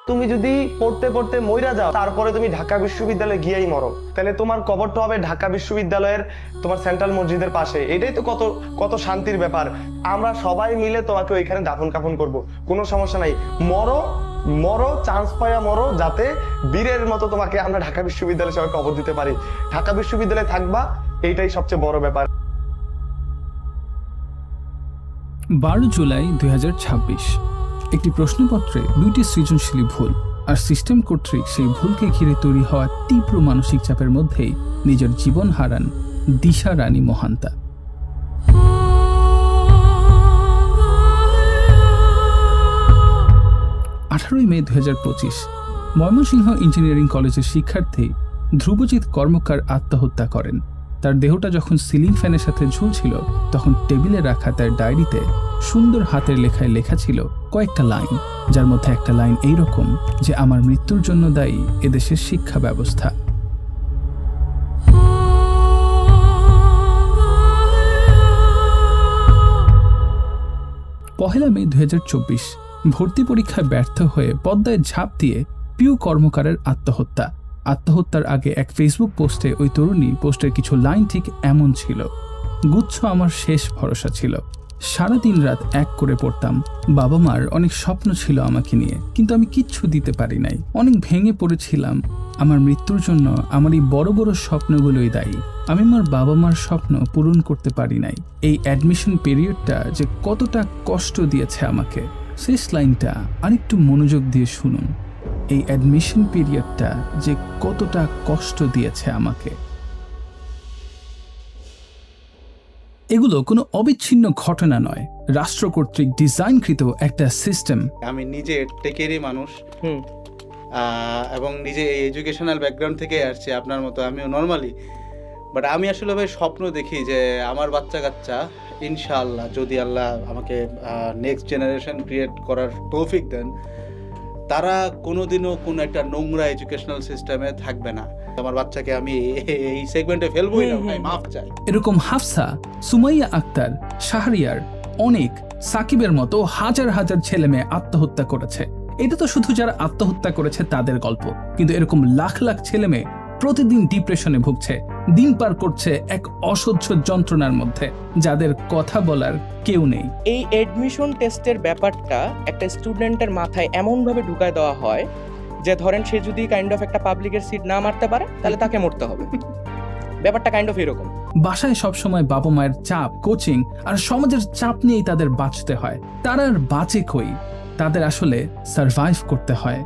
তুমি যদি পড়তে পড়তে মইরা যাও তারপরে তুমি ঢাকা বিশ্ববিদ্যালয়ে গিয়েই মরো, তাহলে তোমার কবরটা হবে ঢাকা বিশ্ববিদ্যালয়ের তোমার সেন্ট্রাল মসজিদের পাশে। এটাই তো কত কত শান্তির ব্যাপার। আমরা সবাই মিলে তোমাকে ওইখানে দাফন কাফন করব, কোনো সমস্যা নাই। মরো মরো, চান্স পায়া মরো, যাতে বীরের মতো তোমাকে আমরা ঢাকা বিশ্ববিদ্যালয়ে সবাই কবর দিতে পারি। ঢাকা বিশ্ববিদ্যালয়ে থাকবা, এইটাই সবচেয়ে বড় ব্যাপার। 12 জুলাই 2026 একটি প্রশ্নপত্রে 2টি সৃজনশীল ভুল আর সিস্টেম কর্তৃক সেই ভুলকে ঘিরে তৈরি হওয়া তীব্র মানসিক চাপের মধ্যেই নিজের জীবন হারান দিশা রানী মোহান্তা। 18 মে 2025 ময়মনসিংহ ইঞ্জিনিয়ারিং কলেজের শিক্ষার্থী ধ্রুবজিৎ কর্মকার আত্মহত্যা করেন। তার দেহটা যখন সিলিং ফ্যানের সাথে ঝুলছিল তখন টেবিলে রাখা তার ডায়েরিতে সুন্দর হাতের লেখায় লেখা ছিল কয়েকটা লাইন, যার মধ্যে একটা লাইন এইরকম যে আমার মৃত্যুর জন্য দায়ী এদেশের শিক্ষা ব্যবস্থা। পহেলা মে 2024 ভর্তি পরীক্ষায় ব্যর্থ হয়ে পদ্মায় ঝাঁপ দিয়ে পিউ কর্মকারের আত্মহত্যা। আত্মহত্যার আগে এক ফেসবুক পোস্টে ওই তরুণী পোস্টের কিছু লাইন ঠিক এমন ছিল: গুচ্ছ আমার শেষ ভরসা ছিল, সারাদিন রাত এক করে পড়তাম, বাবা মার অনেক স্বপ্ন ছিল আমাকে নিয়ে, কিন্তু আমি কিচ্ছু দিতে পারি নাই, অনেক ভেঙে পড়েছিলাম। আমার মৃত্যুর জন্য আমার এই বড় বড় স্বপ্নগুলোই দায়ী, আমি আমার বাবা মার স্বপ্ন পূরণ করতে পারি নাই। এই অ্যাডমিশন পিরিয়ডটা যে কতটা কষ্ট দিয়েছে আমাকে। শেষ লাইনটা আরেকটু মনোযোগ দিয়ে শুনুন। এই অ্যাডমিশন পিরিয়ডটা যে কতটা কষ্ট দিয়েছে আমাকে। এগুলো কোনো অবিচ্ছিন্ন ঘটনা নয়, রাষ্ট্র কর্তৃক ডিজাইনকৃত একটা সিস্টেম। আমি নিজে টেকেরই মানুষ এবং নিজে এই এডুকেশনাল ব্যাকগ্রাউন্ড থেকে আসছি আপনার মতো, আমিও নর্মালি। বাট আমি আসলে ভাই স্বপ্ন দেখি যে আমার বাচ্চা কাচ্চা ইনশাআল্লাহ, যদি আল্লাহ আমাকে নেক্সট জেনারেশন ক্রিয়েট করার তৌফিক দেন, তারা কোনোদিনও কোনো একটা নোংরা এডুকেশনাল সিস্টেমে থাকবে না। আমার বাচ্চাকে আমি এই সেগমেন্টে ফেলবই না, ভাই মাফ চাই। এরকম হাফসা, সুমাইয়া আক্তার, শাহরিয়ার, অনেক, সাকিবের মতো হাজার হাজার ছেলে মেয়ে আত্মহত্যা করেছে। এটা তো শুধু যারা আত্মহত্যা করেছে তাদের গল্প, কিন্তু এরকম লাখ লাখ ছেলে মেয়ে প্রতিদিন ডিপ্রেশনে ভুগছে, দিন পার করছে এক অসহ্য যন্ত্রণার মধ্যে, যাদের কথা বলার কেউ নেই। এই এডমিশন টেস্টের ব্যাপারটা একটা স্টুডেন্টের মাথায় এমনভাবে ঢুকায় দেওয়া হয় যে ধরেন সে যদি কাইন্ড অফ একটা পাবলিকের সিট না মারতে পারে তাহলে তাকে মরতে হবে। ব্যাপারটা কাইন্ড অফ এরকম। বাসায় সবসময় বাবা মায়ের চাপ, কোচিং আর সমাজের চাপ নিয়েই তাদের বাঁচতে হয়। তারা আর বাঁচে কই, তাদের আসলে সারভাইভ করতে হয়।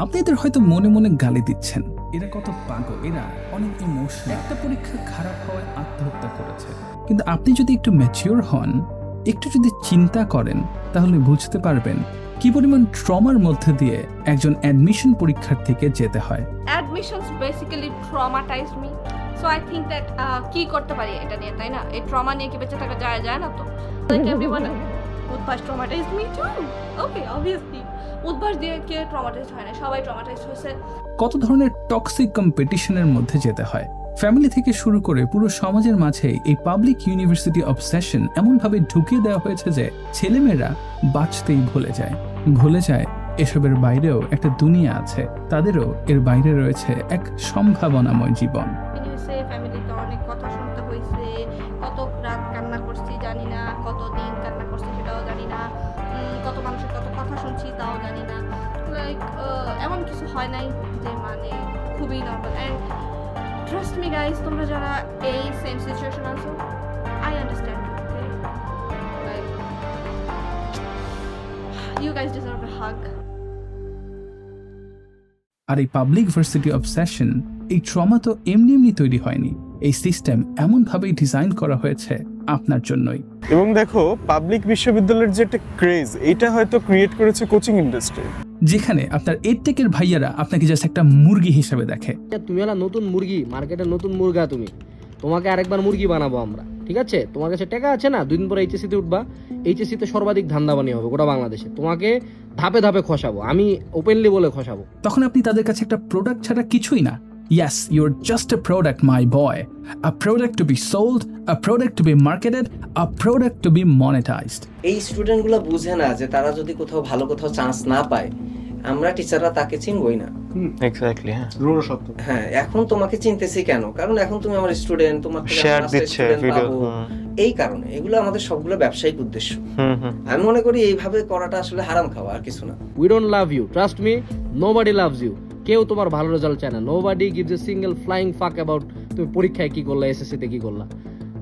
আপনি এদের হয়তো মনে মনে গালি দিচ্ছেন, এরা কত পাগল, এরা অনেক ইমোশনাল, একটা পরীক্ষা খারাপ হওয়ায় আত্মহত্যা করেছে। কিন্তু আপনি যদি একটু ম্যাচিওর হন, একটু যদি চিন্তা করেন, তাহলে বুঝতে পারবেন কি পরিমাণ ট্রমার মধ্যে দিয়ে একজন অ্যাডমিশন পরীক্ষার্থীকে যেতে হয়। Admissions basically traumatized me. So I think that কি করতে পারি এটা নিয়ে, তাই না? এই ট্রমা নিয়ে কি বেঁচে থাকা যায় না তো? Like everyone, Udvash traumatized me too. Okay, obviously. Udvash দিয়ে কে ট্রমাটাইজড হয় না, সবাই ট্রমাটাইজড হয়েছে। কত ধরনের টক্সিক কম্পিটিশনের মধ্যে যেতে হয়, ফ্যামিলি থেকে শুরু করে পুরো সমাজের মাঝে এই পাবলিক ইউনিভার্সিটি অবসেশন এমনভাবে ঢুকিয়ে দেওয়া হয়েছে যে ছেলেমেয়েরা বাঁচতেই ভুলে যায় এসবের বাইরেও একটা দুনিয়া আছে, তাদেরও এর বাইরে রয়েছে এক সম্ভাবনাময় জীবন। ফ্যামিলিতে অনেক কথা শুনতে হয়েছে, কত রাত কান্না করছি জানি না, কত দিন কান্না করছি সেটাও জানি না, কত মানুষের কত কথা শুনছি তাও জানি না। লাইক এমন কিছু হয় নাই যে মানে খুবই normal. And trust me guys, তোমরা যারা এই সেম সিচুয়েশন আছো, I understand. Like you guys deserve a hug. আর এই পাবলিক ভার্সিটি অবসেশন, এই ট্রমা তো এমনি তৈরি হয়নি। এই সিস্টেম এমনভাবেই ডিজাইন করা হয়েছে আপনার জন্যই। এবং দেখো, পাবলিক বিশ্ববিদ্যালয়ের যে একটা ক্রেজ, এটা হয়তো ক্রিয়েট করেছে কোচিং ইন্ডাস্ট্রি, যেখানে আপনার এডটেকের ভাইয়ারা আপনাকে জাস্ট একটা মুরগি হিসেবে দেখে। তুমি হলো নতুন মুরগি, মার্কেটের নতুন মুরগা, তোমাকে আরেকবার মুরগি বানাবো আমরা, ঠিক আছে? তোমার কাছে টাকা আছে না, 2 দিন পরে এইচএসসিতে উঠবা, এইচএসসিতে সর্বাধিক ধান্দাবানি হবে গোটা বাংলাদেশে, তোমাকে ধাপে ধাপে খসাবো, আমি ওপেনলি বলে খসাবো। তখন আপনি তাদের কাছে একটা প্রোডাক্ট ছাড়া কিছুই না। Yes, you're just a product, my boy. A product to be sold, a product to be marketed, a product to be monetized. এই স্টুডেন্টগুলো বুঝে না যে তারা যদি কোথাও ভালো চান্স না পায়, আমরা টিচাররা তাকে চিনবই না। এক্স্যাক্টলি, হ্যাঁ। রূঢ় সত্য। হ্যাঁ, এখন তোমাকে চিনতেছি কেন? কারণ এখন তুমি আমার স্টুডেন্ট, তোমার থেকে শেয়ার আমরা দিচ্ছে student ভিডিও। পাবো। এই কারণে এগুলো আমাদের সবগুলো ব্যবসায়িক উদ্দেশ্য। আমি মনে করি এইভাবে করাটা আসলে হারাম খাওয়া, আর কিছু না। We don't love you, trust me, nobody loves you. কেউ তোমার ভালো রেজাল্ট চায় না। Nobody gives a single flying fuck about তুমি পরীক্ষায় কি করলা, এসএসসিতে কি করলা।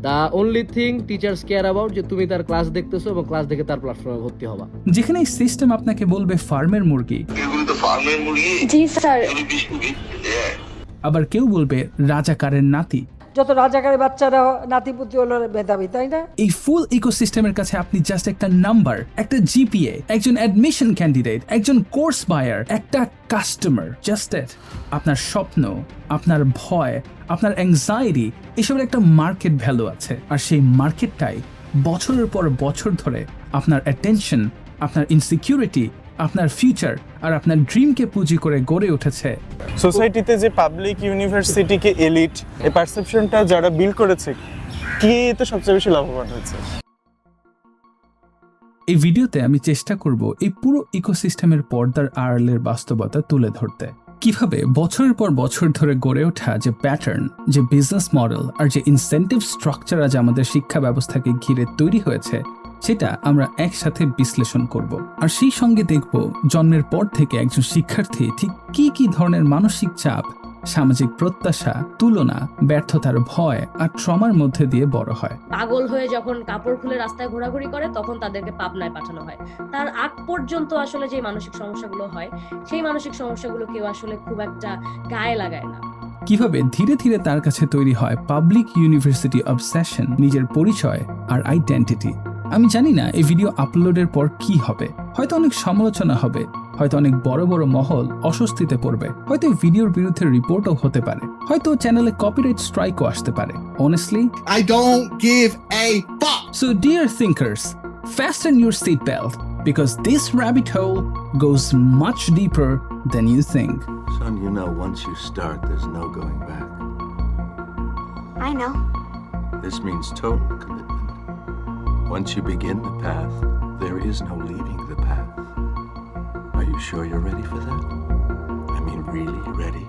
The only thing teachers care about যে তুমি তার ক্লাস দেখতেছো এবং ক্লাস দেখে তার প্ল্যাটফর্মে ভর্তি হবা। যেখানে এই সিস্টেম আপনাকে বলবে ফার্মের মুরগি, জি স্যার। আবার কেউ বলবে রাজাকারের নাতি। যত রাজাকারের বাচ্চারা নাতিপুতি হলো মেধাবী, তাই না? এই ফুল ইকোসিস্টেমের কাছে আপনি জাস্ট একটা নাম্বার, একটা জিপিএ, একজন অ্যাডমিশন ক্যান্ডিডেট, একজন কোর্স বায়ার, একটা কাস্টমার, জাস্ট দ্যাট। আপনার স্বপ্ন, আপনার ভয়, আপনার অ্যাংজাইটি, এসবের একটা মার্কেট ভ্যালু আছে। আর সেই মার্কেটটাই বছরের পর বছর ধরে আপনার অ্যাটেনশন, আপনার ইনসিকিউরিটি, আপনার ফিউচার আর আপনার ড্রিমকে পুঁজি করে গড়ে উঠেছে। সোসাইটিতে যে পাবলিক ইউনিভার্সিটিকে এলিট, এই পারসেপশনটা যারা বিল্ড করেছে, কে এতে সবচেয়ে বেশি লাভবান হয়েছে? এই ভিডিওতে আমি চেষ্টা করব এই পুরো ইকোসিস্টেমের পর্দার আড়ালের বাস্তবতা তুলে ধরতে। কিভাবে বছরের পর বছর ধরে গড়ে ওঠা যে প্যাটার্ন, যে বিজনেস মডেল আর যে ইনসেন্টিভ স্ট্রাকচার আজ আমাদের শিক্ষা ব্যবস্থাকে ঘিরে তৈরি হয়েছে, সেটা আমরা একসাথে বিশ্লেষণ করব। আর সেই সঙ্গে দেখব জন্মের পর থেকে একজন শিক্ষার্থী ঠিক কি কি ধরনের মানসিক চাপ, সামাজিক প্রত্যাশা, তুলনা, ব্যর্থতার ভয় আর ট্রমার মধ্যে দিয়ে বড় হয়। পাগল হয়ে যখন কাপড় খুলে রাস্তায় ঘোরাঘুরি করে তখন তাদেরকে পাবনায় পাঠানো হয়। তার আগ পর্যন্ত আসলে যে মানসিক সমস্যাগুলো হয়, সেই মানসিক সমস্যাগুলো কেউ আসলে খুব একটা গায়ে লাগায় না। কিভাবে ধীরে ধীরে তার কাছে তৈরি হয় পাবলিক ইউনিভার্সিটি অবসেশন, নিজের পরিচয় আর আইডেন্টিটি। আমি জানি না এই ভিডিও আপলোডের পর কি হবে। হয়তো অনেক সমালোচনা হবে, হয়তো অনেক বড় বড় মহল অস্বস্তিতে পড়বে, হয়তো এই ভিডিওর বিরুদ্ধে রিপোর্টও হতে পারে, হয়তো চ্যানেলে কপিরাইট স্ট্রাইকও আসতে পারে। Honestly, I don't give a fuck. So dear thinkers, fasten your seatbelt because this rabbit hole goes much deeper than you think. Son, you know once you start, there's no going back. I know. This means total commitment. Once you begin the path, there is no leaving the path. Are you sure you're ready for that? I mean, really ready?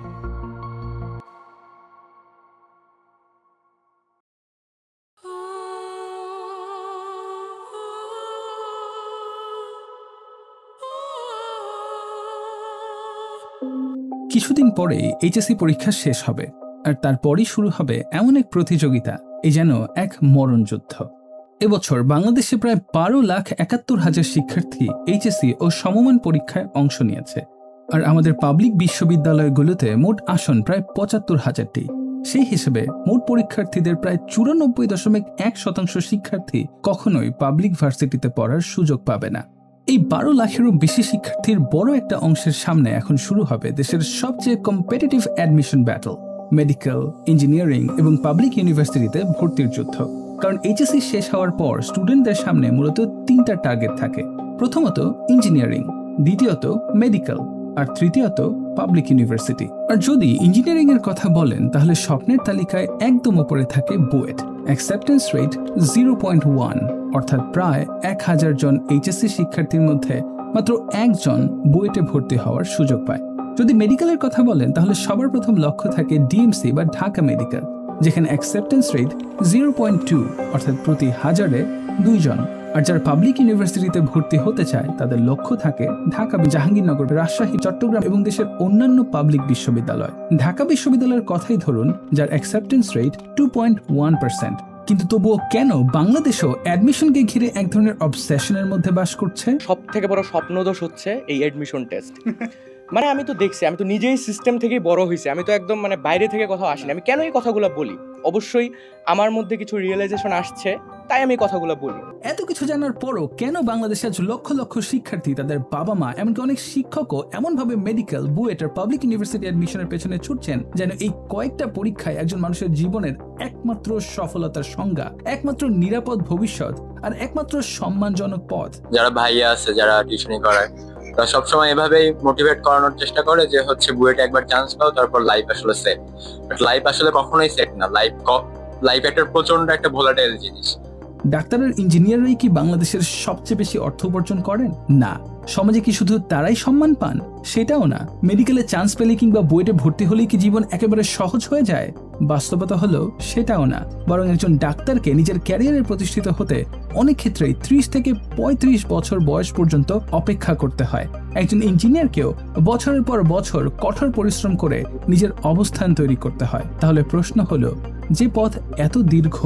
কিছুদিন পরেই HSC পরীক্ষা শেষ হবে, আর তারপরই শুরু হবে এমন এক প্রতিযোগিতা, এই যেন এক মরণযুদ্ধ। এবছর বাংলাদেশে প্রায় 12,71,000 শিক্ষার্থী এইচএসসি ও সমমান পরীক্ষায় অংশ নিয়েছে। আর আমাদের পাবলিক বিশ্ববিদ্যালয়গুলোতে মোট আসন প্রায় 75,000টি। সেই হিসেবে মোট পরীক্ষার্থীদের প্রায় 94.1% শিক্ষার্থী কখনোই পাবলিক ভার্সিটিতে পড়ার সুযোগ পাবে না। এই 12 লাখেরও বেশি শিক্ষার্থীর বড় একটা অংশের সামনে এখন শুরু হবে দেশের সবচেয়ে competitive admission battle, medical, engineering এবং পাবলিক ইউনিভার্সিটিতে ভর্তির যুদ্ধ। কারণ এইচএসসি শেষ হওয়ার পর স্টুডেন্টদের সামনে মূলত 3টা টার্গেট থাকে। প্রথমত ইঞ্জিনিয়ারিং, দ্বিতীয়ত মেডিকেল আর তৃতীয়ত পাবলিক ইউনিভার্সিটি। আর যদি ইঞ্জিনিয়ারিং এর কথা বলেন তাহলে স্বপ্নের তালিকায় একদম উপরে থাকে বুয়েট। অ্যাকসেপ্টেন্স রেট 0.1, অর্থাৎ প্রায় 1000 জন এইচএসসি শিক্ষার্থীর মধ্যে মাত্র 1 জন বুয়েটে ভর্তি হওয়ার সুযোগ পায়। যদি মেডিকেলের কথা বলেন তাহলে সবার প্রথম লক্ষ্য থাকে ডিএমসি বা ঢাকা মেডিকেল, যেখানে অ্যাকসেপ্টেন্স রেট 0.2, অর্থাৎ প্রতি 1000-এ 2 জন। আর যারা পাবলিক ইউনিভার্সিটিতে ভর্তি হতে চায় তাদের লক্ষ্য থাকে ঢাকা, জাহাঙ্গীরনগর, রাজশাহী, চট্টগ্রাম এবং দেশের অন্যান্য পাবলিক বিশ্ববিদ্যালয়। ঢাকা বিশ্ববিদ্যালয়ের কথাই ধরুন, যার অ্যাকসেপ্টেন্স রেট 2.1%। কিন্তু তবুও কেন বাংলাদেশও অ্যাডমিশনকে ঘিরে এক ধরনের অবসেশনের মধ্যে বাস করছে? সব থেকে বড় স্বপ্নদোষ হচ্ছে এই অ্যাডমিশন টেস্ট। মানে আমি তো দেখছি, আমি তো নিজেই সিস্টেম থেকেই বড় হয়েছি, আমি তো একদম মানে বাইরে থেকে কথা আসিনি। আমি কেন এই কথাগুলো বলি? অবশ্যই আমার মধ্যে কিছু রিয়েলাইজেশন আসছে, তাই আমি এই কথাগুলো বলি। এত কিছু জানার পরও কেন বাংলাদেশে আজ লক্ষ লক্ষ শিক্ষার্থী, তাদের বাবা মা, এমনকি অনেক শিক্ষকও এমনভাবে মেডিকেল, বুয়েট আর পাবলিক ইউনিভার্সিটি অ্যাডমিশনের পেছনে ছুটছেন যেন এই কয়েকটা পরীক্ষায় একজন মানুষের জীবনের একমাত্র সফলতার সংজ্ঞা, একমাত্র নিরাপদ ভবিষ্যৎ আর একমাত্র সম্মানজনক পথ। যারা ভাইয়া আছে, যারা টিউশনি করায়, তারা সবসময় এভাবেই মোটিভেট করানোর চেষ্টা করে যে হচ্ছে বুয়েটে একবার চান্স পাও, তারপর লাইফ আসলে সেট। বাট লাইফ আসলে কখনোই সেট না। লাইফ একটা প্রচন্ড একটা ভোলাটাইল জিনিস। ডাক্তার আর ইঞ্জিনিয়াররাই কি বাংলাদেশের সবচেয়ে বেশি অর্থ উপার্জন করেন? না। সমাজে কি শুধু তারাই সম্মান পান? সেটাও না। মেডিকেলে চান্স পেলে কিংবা বুয়েটে ভর্তি হলেই কি জীবন একেবারে সহজ হয়ে যায়? বাস্তবতা হলো সেটাও না। বরং একজন ডাক্তারকে নিজের ক্যারিয়ারে প্রতিষ্ঠিত হতে অনেক ক্ষেত্রেই 30 থেকে 35 বছর বয়স পর্যন্ত অপেক্ষা করতে হয়। একজন ইঞ্জিনিয়ারকেও বছরের পর বছর কঠোর পরিশ্রম করে নিজের অবস্থান তৈরি করতে হয়। তাহলে প্রশ্ন হলো, যে পথ এত দীর্ঘ,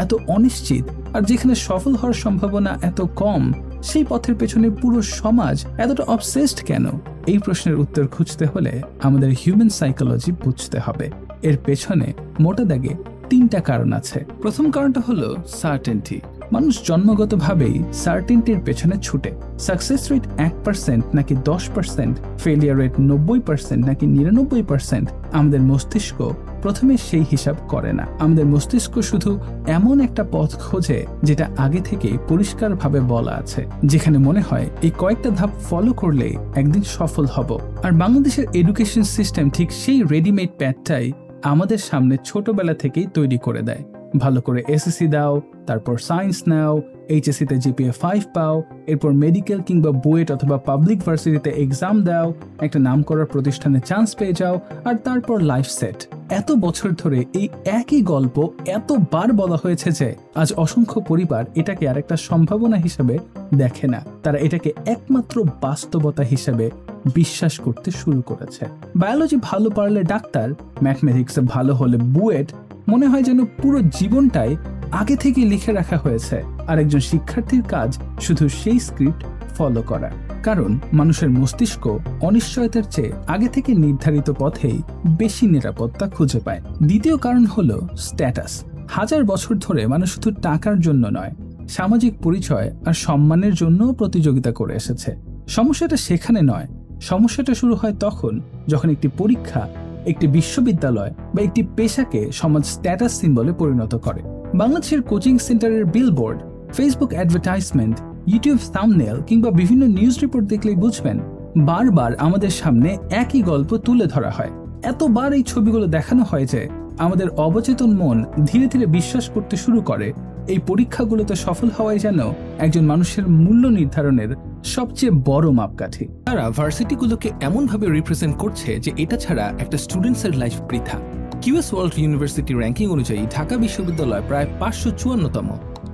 এত অনিশ্চিত, আর যেখানে সফল হওয়ার সম্ভাবনা এত কম, সেই পথের পেছনে পুরো সমাজ এতটা অবসেসড কেন? এই প্রশ্নের উত্তর খুঁজতে হলে আমাদের হিউম্যান সাইকোলজি বুঝতে হবে। এর পেছনে মোটা দাগে 3টা কারণ আছে। প্রথম কারণটা হলো সার্টেনটি। মানুষ জন্মগতভাবেই সার্টেনটির পেছনে ছুটে। সাকসেস রেট 1% নাকি 10%, ফেলিয়ার রেট 90% নাকি 99%, আমাদের মস্তিষ্ক প্রথমে সেই হিসাব করে না। আমাদের মস্তিষ্ক শুধু এমন একটা পথ খোঁজে যেটা আগে থেকেই পরিষ্কারভাবে বলা আছে, যেখানে মনে হয় এই কয়েকটা ধাপ ফলো করলেই একদিন সফল হব। আর বাংলাদেশের এডুকেশন সিস্টেম ঠিক সেই রেডিমেড প্যাডটাই আমাদের সামনে ছোটবেলা থেকেই তৈরি করে দেয়। ভালো করে এসএসসি দাও, তারপর সায়েন্স নাও, এইচএসসিতে জিপিএ 5 পাও, এরপর মেডিকেল কিংবা বুয়েট অথবা পাবলিক ভার্সিটিতে এক্সাম দাও, একটা নামকরার প্রতিষ্ঠানে চান্স পেয়ে যাও, আর তারপর লাইফ সেট। এত বছর ধরে এই একই গল্প এতবার বলা হয়েছে যে আজ অসংখ্য পরিবার এটাকে আর একটা সম্ভাবনা হিসেবে দেখে না। তারা এটাকে একমাত্র বাস্তবতা হিসেবে বিশ্বাস করতে শুরু করেছে। বায়োলজি ভালো পারলে ডাক্তার, ম্যাথমেটিক্সে ভালো হলে বুয়েট, মনে হয় যেন পুরো জীবনটাই আগে থেকে লিখে রাখা হয়েছে। আর একজন শিক্ষার্থীর কাজ শুধু সেই স্ক্রিপ্ট ফলো করা। কারণ মানুষের মস্তিষ্ক অনিশ্চয়তার চেয়ে আগে থেকে নির্ধারিত পথেই বেশি নিরাপত্তা খুঁজে পায়। দ্বিতীয় কারণ হলো স্ট্যাটাস। হাজার বছর ধরে মানুষ শুধু টাকার জন্য নয়, সামাজিক পরিচয় আর সম্মানের জন্য প্রতিযোগিতা করে এসেছে। সমস্যাটা সেখানে নয়, সমস্যাটা শুরু হয় তখন যখন একটি পরীক্ষা, একটি বিশ্ববিদ্যালয় বা একটি পেশাকে সমাজ স্ট্যাটাস সিম্বলে পরিণত করে। বাংলাদেশের কোচিং সেন্টারের billboard, Facebook advertisement, YouTube thumbnail কিংবা বিভিন্ন নিউজ রিপোর্ট দেখলেই বুঝবেন বারবার আমাদের সামনে একই গল্প তুলে ধরা হয়। এতবার এই ছবিগুলো দেখানো হয় যে আমাদের অবচেতন মন ধীরে ধীরে বিশ্বাস করতে শুরু করে এই পরীক্ষাগুলোতে সফল হওয়াই যেন একজন মানুষের মূল্য নির্ধারণের সবচেয়ে বড় মাপকাঠি। তারা ভার্সিটিগুলোকে এমনভাবে রিপ্রেজেন্ট করছে যে এটা ছাড়া একটা স্টুডেন্টসের লাইফ বৃথা। কিউএস ওয়ার্ল্ড ইউনিভার্সিটি র্যাঙ্কিং অনুযায়ী ঢাকা বিশ্ববিদ্যালয় প্রায় 554তম,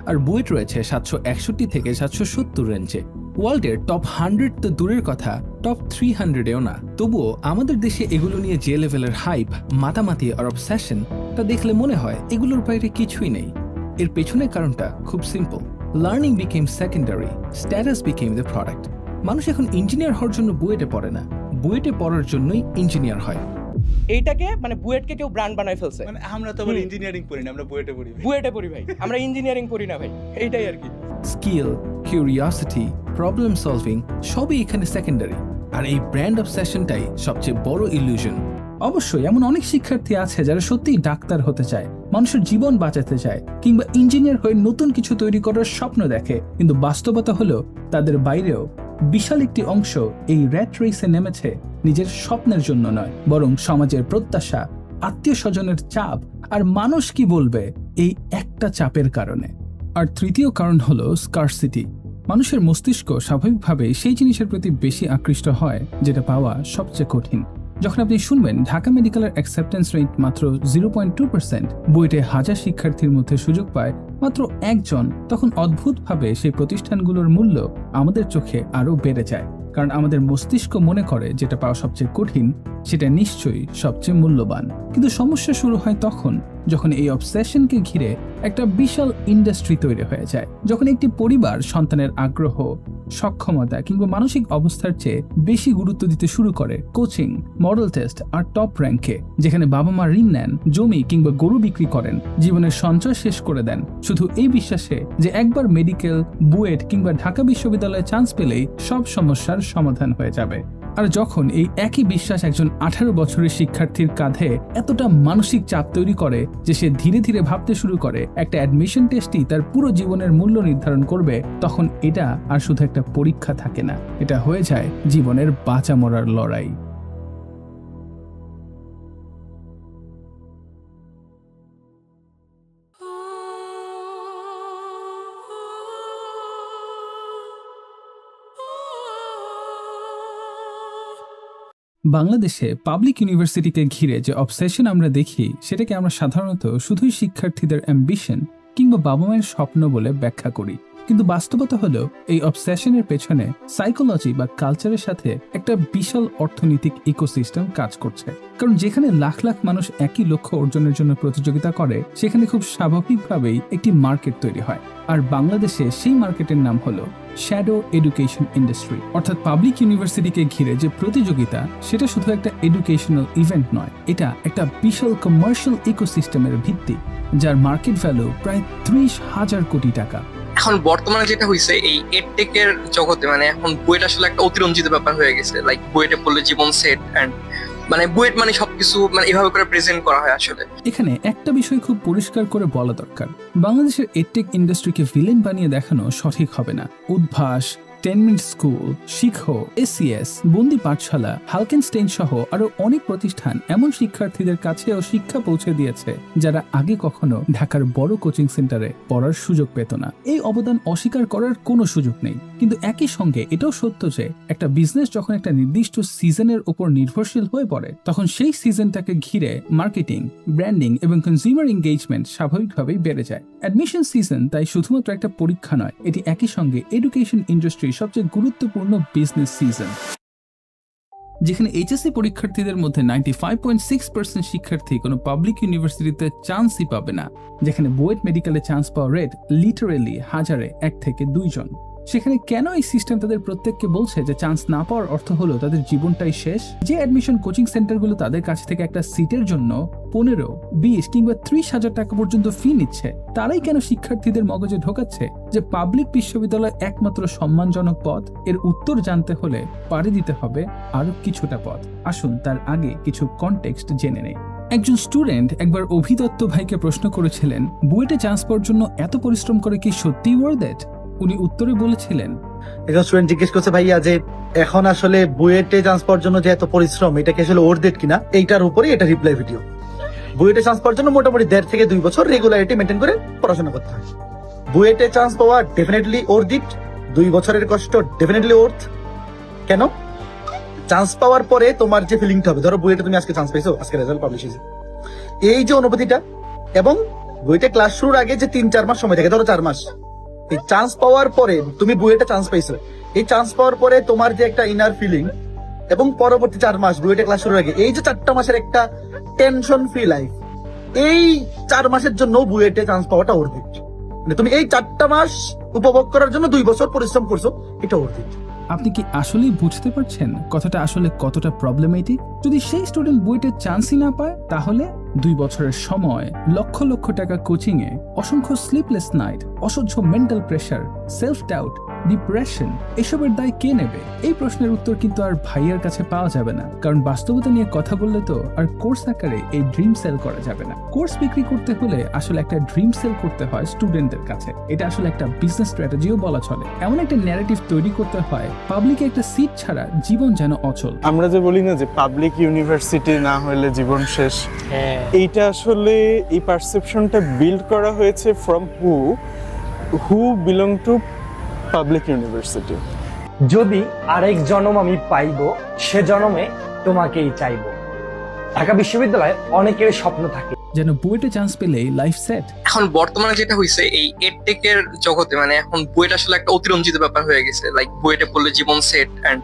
আর বুয়েট রয়েছে 761 থেকে 770 রেঞ্জে। ওয়ার্ল্ডের টপ 100 তো দূরের কথা, টপ 300-এও না। তবুও আমাদের দেশে এগুলো নিয়ে যে লেভেলের হাইপ, মাতামাতি আর অবসেশন, তা দেখলে মনে হয় এগুলোর বাইরে কিছুই নেই। এর পেছনের কারণটা খুব simple. Learning became secondary, status became the product. মানুষ এখন ইঞ্জিনিয়ার হওয়ার জন্য বুয়েটে পড়ে না, বুয়েটে পড়ার জন্যই ইঞ্জিনিয়ার হয়। এইটাকে মানে বুয়েটকে কেউ ব্র্যান্ড বানায় ফেলছে। মানে আমরা তো আবার ইঞ্জিনিয়ারিং পড়ি না, আমরা বুয়েটে পড়ি। বুয়েটে পড়ি ভাই, আমরা ইঞ্জিনিয়ারিং পড়ি না ভাই, এইটাই আর কি। স্কিল, কিউরিওসিটি, প্রবলেম সলভিং সবই এখানে সেকেন্ডারি। আর এই ব্র্যান্ড অবসেশনটাই সবচেয়ে বড় ইলিউশন। অবশ্যই এমন অনেক শিক্ষার্থী আছে যারা সত্যিই ডাক্তার হতে চায়, মানুষের জীবন বাঁচাতে চায়, কিংবা ইঞ্জিনিয়ার হয়ে নতুন কিছু তৈরি করার স্বপ্ন দেখে। কিন্তু বাস্তবতা হলো তাদের বাইরেও বিশাল একটি অংশ এই র্যাট রেসে নেমেছে নিজের স্বপ্নের জন্য নয়, বরং সমাজের প্রত্যাশা, আত্মীয় স্বজনের চাপ আর মানুষ কি বলবে এই একটা চাপের কারণে। আর তৃতীয় কারণ হলো স্কারসিটি। মানুষের মস্তিষ্ক স্বাভাবিকভাবেই সেই জিনিসের প্রতি বেশি আকৃষ্ট হয় যেটা পাওয়া সবচেয়ে কঠিন। যখন আপনি শুনবেন ঢাকা মেডিকেলের অ্যাকসেপ্টেন্স রেট মাত্র 0.2%, বুয়েটে হাজার শিক্ষার্থীর মধ্যে সুযোগ পায় মাত্র 1 জন, তখন অদ্ভুতভাবে সেই প্রতিষ্ঠানগুলোর মূল্য আমাদের চোখে আরও বেড়ে যায়। কারণ আমাদের মস্তিষ্ক মনে করে যেটা পাওয়া সবচেয়ে কঠিন সেটা নিশ্চয়ই সবচেয়ে মূল্যবান। কিন্তু সমস্যা শুরু হয় তখন যখন এই অবসেশনকে ঘিরে একটা বিশাল ইন্ডাস্ট্রি তৈরি হয়ে যায়। যখন একটি পরিবার সন্তানের আগ্রহ, সক্ষমতা কিংবা মানসিক অবস্থার চেয়ে বেশি গুরুত্ব দিতে শুরু করে কোচিং, মডেল টেস্ট আর টপ র্যাঙ্কে, যেখানে বাবা মা ঋণ নেন, জমি কিংবা গরু বিক্রি করেন, জীবনের সঞ্চয় শেষ করে দেন শুধু এই বিশ্বাসে যে একবার মেডিকেল, বুয়েট কিংবা ঢাকা বিশ্ববিদ্যালয়ে চান্স পেলেই সব সমস্যার সমাধান হয়ে যাবে। আর যখন এই একই বিশ্বাস একজন 18 বছরের শিক্ষার্থীর কাঁধে এতটা মানসিক চাপ তৈরি করে যে সে ধীরে ধীরে ভাবতে শুরু করে একটা অ্যাডমিশন টেস্টই তার পুরো জীবনের মূল্য নির্ধারণ করবে, তখন এটা আর শুধু একটা পরীক্ষা থাকে না, এটা হয়ে যায় জীবনের বাঁচা মরার লড়াই। বাংলাদেশে পাবলিক ইউনিভার্সিটিকে ঘিরে যে অবসেশন আমরা দেখি সেটাকে আমরা সাধারণত শুধুই শিক্ষার্থীদের অ্যাম্বিশন কিংবা বাবা মায়ের স্বপ্ন বলে ব্যাখ্যা করি, কিন্তু বাস্তবতা হলো এই অবসেশনের পেছনে সাইকোলজি বা কালচারের সাথে একটা বিশাল অর্থনৈতিক ইকোসিস্টেম কাজ করছে। কারণ যেখানে লাখ লাখ মানুষ একই লক্ষ্য অর্জনের জন্য প্রতিযোগিতা করে, সেখানে খুব স্বাভাবিকভাবেই একটি মার্কেট তৈরি হয়। আর বাংলাদেশে সেই মার্কেটের নাম হলো শ্যাডো এডুকেশন ইন্ডাস্ট্রি, অর্থাৎ পাবলিক ইউনিভার্সিটিকে ঘিরে যে প্রতিযোগিতা সেটা শুধু একটা এডুকেশনাল ইভেন্ট নয়, এটা একটা বিশাল কমার্শিয়াল ইকোসিস্টেমের ভিত্তি, যার মার্কেট ভ্যালু প্রায় 30,000 কোটি টাকা। এখন বর্তমানে যেটা হয়েছে এই এডটেকের জগতে, মানে এখন বুয়েট আসলে একটা অতিরঞ্জিত ব্যাপার হয়ে গেছে। লাইক বুয়েটে পড়লে জীবন সেট, এন্ড মানে বুয়েট মানে সবকিছু মানে এভাবে করে প্রেজেন্ট করা হয়। আসলে এখানে একটা বিষয় খুব পরিষ্কার করে বলা দরকার, বাংলাদেশের এডটেক ইন্ডাস্ট্রিকে ভিলেন বানিয়ে দেখানো সঠিক হবে না। উদ্ভাস, 10 মিনিট স্কুল, শিখো, এসিএস, বন্দি পাঠশালা, হালকেনস্টেইন সহ আরো অনেক প্রতিষ্ঠান এমন শিক্ষার্থীদের কাছেও শিক্ষা পৌঁছে দিয়েছে যারা আগে কখনো ঢাকার বড় কোচিং সেন্টারে পড়ার সুযোগ পেত না। এই অবদান অস্বীকার করার কোনো সুযোগ নেই, কিন্তু একই সঙ্গে এটাও সত্য যে একটা বিজনেস যখন একটা নির্দিষ্ট সিজনের উপর নির্ভরশীল হয়ে পড়ে, তখন সেই সিজনটাকে ঘিরে মার্কেটিং, ব্র্যান্ডিং এবং কনজিউমার এঙ্গেজমেন্ট স্বাভাবিকভাবেই বেড়ে যায়। অ্যাডমিশন সিজন তাই শুধুমাত্র একটা পরীক্ষা নয়, এটি একই সঙ্গে এডুকেশন ইন্ডাস্ট্রি সবচেয়ে গুরুত্বপূর্ণ বিজনেস সিজন। যেখানে এইচএসসি পরীক্ষার্থীদের মধ্যে 95.6% শিক্ষার্থী কোনো পাবলিক ইউনিভার্সিটিতে চান্সই পাবে না, যেখানে বুয়েট মেডিকেলে চান্স পাওয়ার রেট লিটারেলি 1000-এ 1 থেকে 2 জন। সেখানে কেন এই সিস্টেম তাদের প্রত্যেককে বলছে যে চান্স না পাওয়ার অর্থ হলো তাদের জীবনটাই শেষ? যে অ্যাডমিশন কোচিং সেন্টারগুলো তাদের কাছ থেকে একটা সিটের জন্য 15, 20 কিংবা 30,000 টাকা পর্যন্ত ফি নিচ্ছে, তারাই কেন শিক্ষার্থীদের মগজে ঢোকাচ্ছে যে পাবলিক বিশ্ববিদ্যালয় একমাত্র সম্মানজনক পথ? এর উত্তর জানতে হলে পাড়ি দিতে হবে আরো কিছুটা পথ। আসুন তার আগে কিছু কনটেক্সট জেনে নেই। একজন স্টুডেন্ট একবার অভিদত্ত ভাইকে প্রশ্ন করেছিলেন, বুয়েটে চান্স পাওয়ার জন্য এত পরিশ্রম করে কি সত্যিই ওয়ার্থ ইট? উনি উত্তরে বলেছিলেন, একজন স্টুডেন্ট জিজ্ঞেস করছে, ভাইয়া যে এখন আসলে বুয়েটে চান্স পাওয়ার জন্য যে এত পরিশ্রম, এটা কি আসলে ওয়ার্থ ইট কিনা? এইটার উপরে এটা রিপ্লাই ভিডিও। বুয়েটে চান্স পাওয়ার জন্য মোটামুটি 1.5 থেকে 2 বছর রেগুলারিটি মেনটেন করে পড়াশোনা করতে হয়। বুয়েটে চান্স পাওয়া ডেফিনেটলি ওয়ার্থ ইট, 2 বছরের কষ্ট ডেফিনেটলি ওয়ার্থ। কেন? চান্স পাওয়ার পরে তোমার যে ফিলিংটা হবে, ধরো বুয়েটে তুমি আজকে চান্স পাইছো, আজকে রেজাল্ট পাবলিশ হয়েছে, এই যে অনুভূতিটা, এবং বুয়েটে ক্লাস শুরুর আগে যে 3-4 মাস সময় থাকে, ধরো 4 মাস, এই চান্স পাওয়ার পরে তুমি বুয়েটে চান্স পাইছো, এই চান্স পাওয়ার পরে তোমার যে একটা ইনার ফিলিং, এবং পরবর্তী 4 মাস বুয়েটে ক্লাস শুরুর আগে এই যে 4টা মাসের একটা টেনশন ফ্রি লাইফ, এই 4 মাসের জন্য বুয়েটে চান্স পাওয়াটা ওয়ার্থ ইট। মানে তুমি এই 4টা মাস উপভোগ করার জন্য 2 বছর পরিশ্রম করছো, এটা ওয়ার্থ ইট। আপনি কি আসলেই বুঝতে পারছেন কথাটা আসলে কতটা প্রবলেমেটিক? যদি সেই স্টুডেন্ট বুয়েটে চান্সই না পায়, তাহলে 2 বছরের সময়, লক্ষ লক্ষ টাকা কোচিং এ, অসংখ্য স্লিপলেস নাইট, অসহ্য mental pressure, self doubt, depression, এসবের দায় কে নেবে? এই প্রশ্নের উত্তর কিন্তু আর ভাইয়ের কাছে পাওয়া যাবে না, কারণ বাস্তবতা নিয়ে কথা বললে তো আর কোর্স আকারে এই ড্রিম সেল করা যাবে না। কোর্স বিক্রি করতে হলে আসলে একটা ড্রিম সেল করতে হয় স্টুডেন্টদের কাছে। এটা আসলে একটা বিজনেস স্ট্র্যাটেজিও বলা চলে। এমন একটা ন্যারেটিভ তৈরি করতে হয় পাবলিকে একটা সিট ছাড়া জীবন যেন অচল। আমরা যে বলি না যে পাবলিক ইউনিভার্সিটি না হলে জীবন শেষ, এইটা আসলে এই পারসেপশনটা বিল্ড করা হয়েছে from who belong to public university. যদি আরেক জন্ম আমি পাইব, সে জন্মে তোমাকেই চাইব। ঢাকা বিশ্ববিদ্যালয়ে অনেকের স্বপ্ন থাকে যেন বুয়েটে চান্স পেলেই লাইফ সেট। এখন বর্তমানে যেটা হয়েছে এই এডটেকের জগতে, মানে এখন বুয়েট আসলে একটা অতিরঞ্জিত ব্যাপার হয়ে গেছে। লাইক বুয়েটে পড়লে জীবন সেট, এন্ড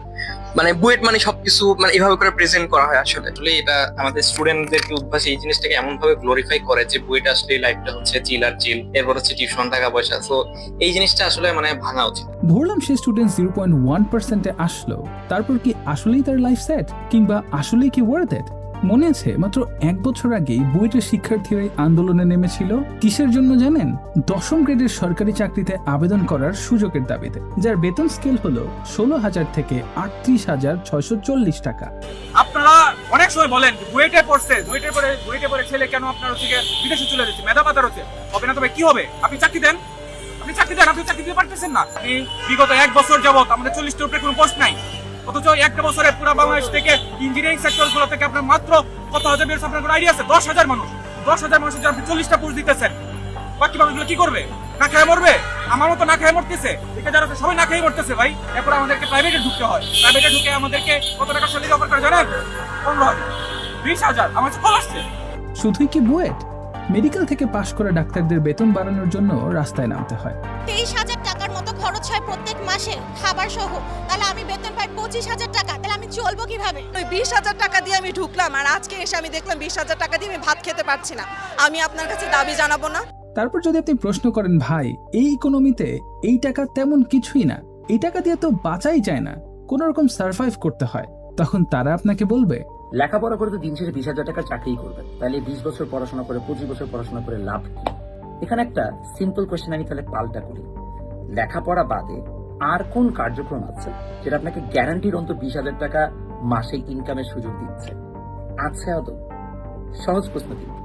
মানে বুয়েট মানে সবকিছু মানে এভাবে করে প্রেজেন্ট করা হয়। আসলে এটা আমাদের স্টুডেন্টদেরকে উদ্ভাস এই জিনিসটাকে এমন ভাবে গ্লোরিফাই করে যে বুয়েট আসলে লাইফটা হচ্ছে চিল আর চিল, এরপর হচ্ছে টিউশন, টাকা পয়সা। তো এই জিনিসটা আসলে মানে ভাঙা উচিত। ধরলাম সেই স্টুডেন্ট 0.1%-এ আসলো, তারপর কি আসলেই তার লাইফ সেট, কিংবা আসলেই কি ওয়ার্থ ইট? মনে আছে মাত্র 1 বছর আগেই বুয়েটের শিক্ষার্থীরাই আন্দোলনে নেমেছিল কিসের জন্য জানেন? 10ম গ্রেডের সরকারি চাকরিতে আবেদন করার সুযোগের দাবিতে, যার বেতন স্কেল হলো 16,000 থেকে 38,640 টাকা। আপনারা অনেক সময় বলেন বুয়েটে পড়ছে, বুয়েটে পড়ে ছেলে কেন আপনার হচ্ছে বিদেশে চলে যাচ্ছে, মেধা পাচার হচ্ছে, হবে না? তবে কি হবে? আপনি চাকরি দেন, আপনি চাকরি দিতে পারতেছেন না। আপনি বিগত 1 বছর যাবত আমাদের 40টার উপরে কোনো পোস্ট নাই, অথচ 1 বছরে পুরো বাংলাদেশ থেকে ইঞ্জিনিয়ারিং সেক্টর গুলো থেকে আপনার মাত্র কত হাজার বেরোচ্ছে? আপনার কোনো আইডিয়া আছে? 10,000 মানুষ, 10,000 মানুষের জন্য আপনি 40টা পোস্ট দিতেছেন। বাকি মানুষগুলো কি করবে? না খেয়ে মরবে? আমার মতো না খেয়ে মরতেছে, এখানে যারা আছে সবাই না খেয়ে মরতেছে ভাই। এরপর আমাদেরকে প্রাইভেটে ঢুকতে হয়, প্রাইভেটে ঢুকে আমাদেরকে কত টাকা স্যালারি অফার করে জানেন? 15,000, 20,000, আমার কাছে কল আসছে। শুধুই কি বুয়েট, মেডিকেল থেকে পাশ করা ডাক্তারদের বেতন বাড়ানোর জন্য রাস্তায় নামতে হয়। 23,000 টাকার মতো খরচ হয় প্রত্যেক মাসে খাবার সহ, তাহলে আমি বেতন পাই 25,000 টাকা, তাহলে আমি চলবো কিভাবে? ওই 20,000 টাকা দিয়ে আমি ঢুকলাম, আর আজকে এসে আমি দেখলাম 20,000 টাকা দিয়ে আমি ভাত খেতে পারছি না। আমি আপনার কাছে দাবি জানাবো না? তারপর যদি আপনি প্রশ্ন করেন ভাই এই ইকোনমিতে এই টাকা তেমন কিছুই না, এই টাকা দিয়ে তো বাঁচাই যায় না, কোন রকম সার্ভাইভ করতে হয়, তখন তারা আপনাকে বলবে লেখাপড়া করে তো দিন শেষে 20,000 টাকার চাকরি করবেন, তাহলে 20 বছর পড়াশোনা করে 25 বছর পড়াশোনা করে লাভ কি? এখানে একটা সিম্পল কোয়েশ্চেন আমি তাহলে পাল্টা করি, লেখাপড়া বাদে আর কোন কার্যক্রম আছে যেটা আপনাকে গ্যারান্টির অন্তত 20,000 টাকা মাসে ইনকামের সুযোগ দিচ্ছে? আছে আদৌ? সহজ প্রশ্ন কিন্তু,